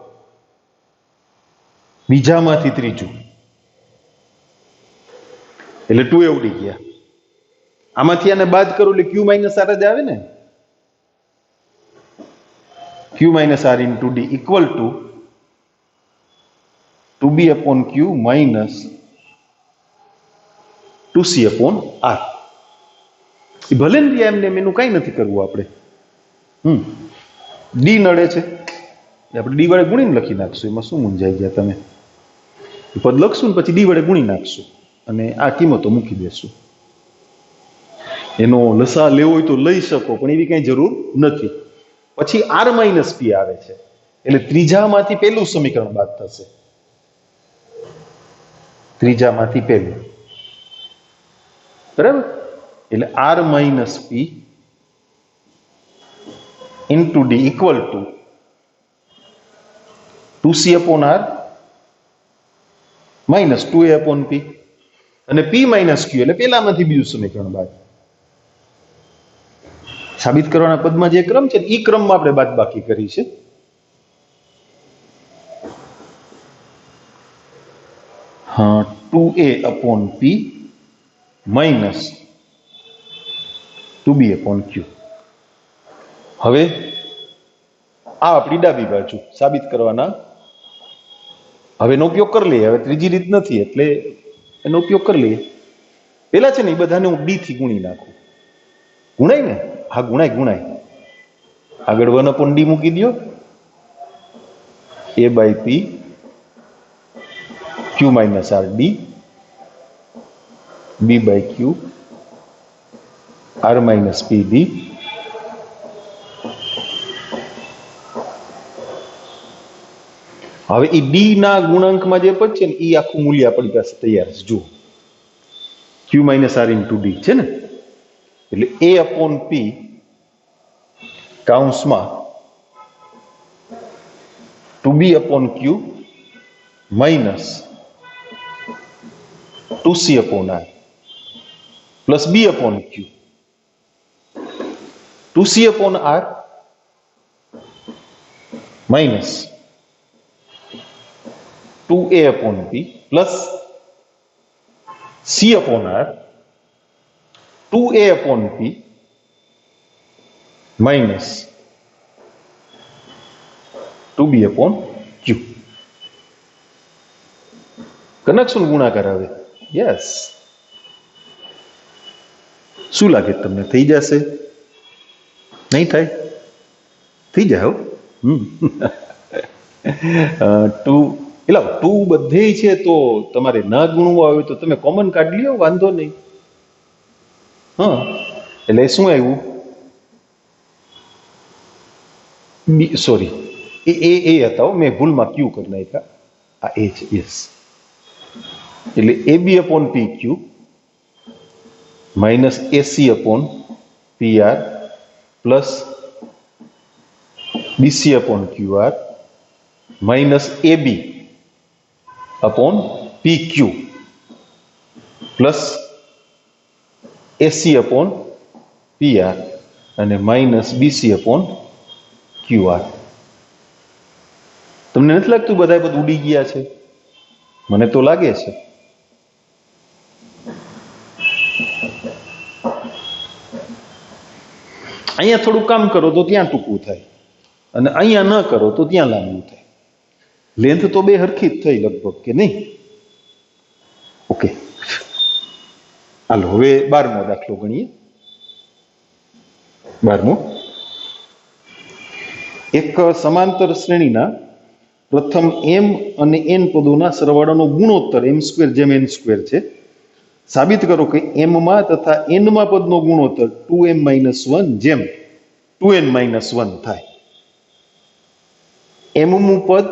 બીજામાંથી ત્રીજું, એટલે 2a ઉડી ગયા. આમાંથી આને બાદ કરો એટલે q માઇનસ r જ આવે ને. q minus r into D equal to 2b upon q minus 2c upon r. એ ભલે ને એમને એનું કઈ નથી કરવું આપણે. ડી નડે છે, આપણે ડી વડે ગુણીને લખી નાખશું, એમાં શું મૂંઝાઈ ગયા તમે? પદ લખશું ને પછી ડી વડે ગુણી નાખશું અને આ કિંમતો મૂકી દેશું. એનો લસા લેવો હોય તો લઈ શકો, પણ એવી કઈ જરૂર નથી. પછી r માઇનસ p આવે છે, એટલે ત્રીજામાંથી પહેલું સમીકરણ બાદ થશે. ત્રીજામાંથી પહેલું, બરાબર? એટલે r minus p into D equal to 2c upon r minus 2a upon p, અને p માઇનસ q એટલે પેલામાંથી બીજું સમીકરણ બાદ. સાબિત કરવાના પદમાં જે ક્રમ છે એ ક્રમમાં આપણે બાદબાકી કરી છે. હા, 2a upon p minus 2b upon q. હવે આ આપણી ડાબી બાજુ સાબિત કરવાના. હવે એનો ઉપયોગ કરી લઈએ. હવે ત્રીજી રીત નથી એટલે એનો ઉપયોગ કરી લઈએ. પેલા છે ને એ બધાને હું ડી થી ગુણી નાખું. ગુણાય ને? હા, ગુણાય. આગળ 1 અપોન ડી મૂકી દો. a by p q minus r d b by q r minus p d. હવે એ ડી ના ગુણાંકમાં જે પદ છે ને એ આખું મૂલ્ય આપણી પાસે તૈયાર છે. જુઓ, q minus r into D છે ને, એટલે a upon p કાઉન્સમાં 2b upon q minus 2c upon r plus b upon q 2c upon r minus 2a upon p plus c upon r 2a upon p minus 2b upon q. Connection ગુણાકાર આવે. યસ, શું લાગે તમને? થઈ જશે? નહીં થાય? થઈ જાય. ટુ એટલે 2 બધે છે તો તમારે ના ગુણવું આવે તો તમે કોમન કાઢી લ્યો, વાંધો નહીં. હા, એટલે શું આવ્યું? સોરી, એ હતા, મેં ભૂલમાં ક્યુ કરી નાખ્યા. આ એ છે. યસ, એટલે ab upon p q minus ac upon p r plus bc upon q r minus ab upon p q plus ac upon p r અને minus bc upon q r. તમને નથી લાગતું બધા બધું ઉડી ગયા છે? મને તો લાગે છે. અહીંયા થોડું કામ કરો તો ત્યાં ટૂંકું થાય, અને અહીંયા ન કરો તો ત્યાં લાંબુ થાય. લેન્થ તો બે હરખી જ થઈ લગભગ, કે નહીં? ઓકે, હાલો હવે 12મો દાખલો ગણીએ. 12મો, એક સમાંતર શ્રેણીના પ્રથમ m અને n પદોના સરવાળાનો ગુણોત્તર m² જેમ n² છે. સાબિત કરો કે m માં તથા n માં પદનો ગુણોત્તર 2m - 1 જેમ 2n - 1 થાય. m મું પદ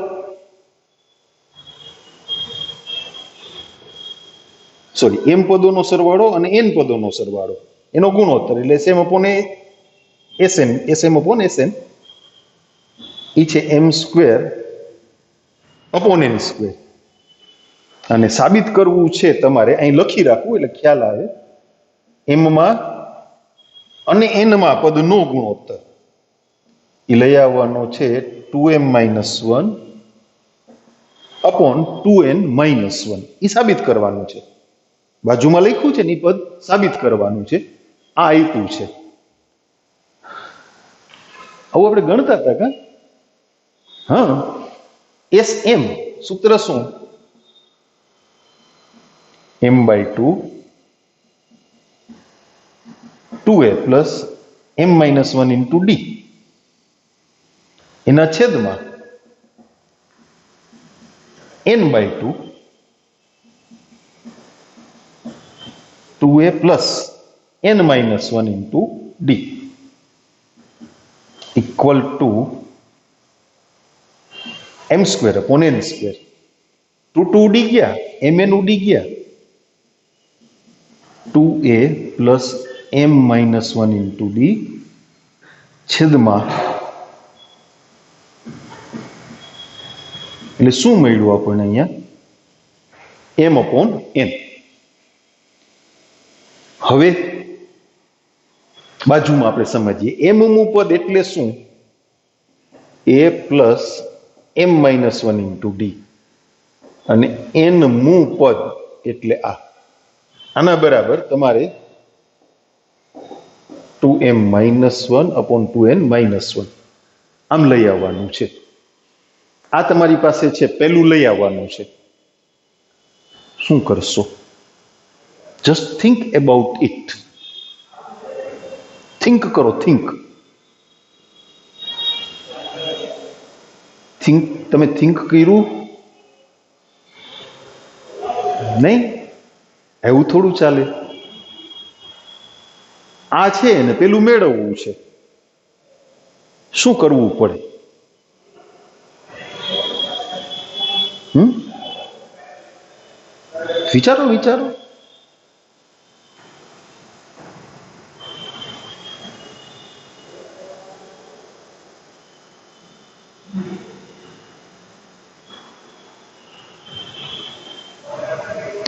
m પદોનો સરવાળો અને n પદોનો સરવાળો એનો ગુણોત્તર એટલે sm upon sm upon sn એ છે m² upon n². અને સાબિત કરવું છે તમારે, અહીં લખી રાખવું એટલે ખ્યાલ આવે. m માં અને n માં પદનો ગુણોત્તર એ લઈ આવવાનો છે 2m - 1 upon 2n - 1. એ સાબિત કરવાનું છે. બાજુમાં લખ્યું છે ને એ પદ સાબિત કરવાનું છે. આ આપ્યું છે. આવું આપણે ગણતા હતા કા? હા, sm સૂત્ર શું? m/2 2a plus m - 1 into d એના છેદમાં n/2 2a plus n - 1 into d equal to m² upon n². 2 ઉડી ગયા, mn ઉડી ગયા. 2a plus m - 1 into d છેદમાં, એટલે શું મળ્યું આપણને અહીંયા? m upon n. હવે બાજુમાં આપણે સમજીએ m મું પદ એટલે શું? a plus m minus 1 into d, અને n મું પદ એટલે આના બરાબર તમારે 2m minus 1 upon 2n minus 1 આમ લઈ આવવાનું છે. આ તમારી પાસે છે, પેલું લઈ આવવાનું છે. શું કરશો? Just think about it. Think કરો, થિંક. તમે થિંક કર્યું નહીં? એવું થોડું ચાલે. આ છે ને પેલું મેળવવું છે, શું કરવું પડે? વિચારો વિચારો.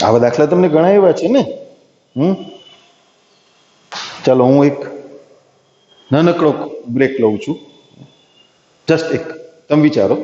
આવા દાખલા તમને ઘણા એવા છે ને. ચાલો હું એક નાનકડો બ્રેક લઉં છું, જસ્ટ એક. તમે વિચારો.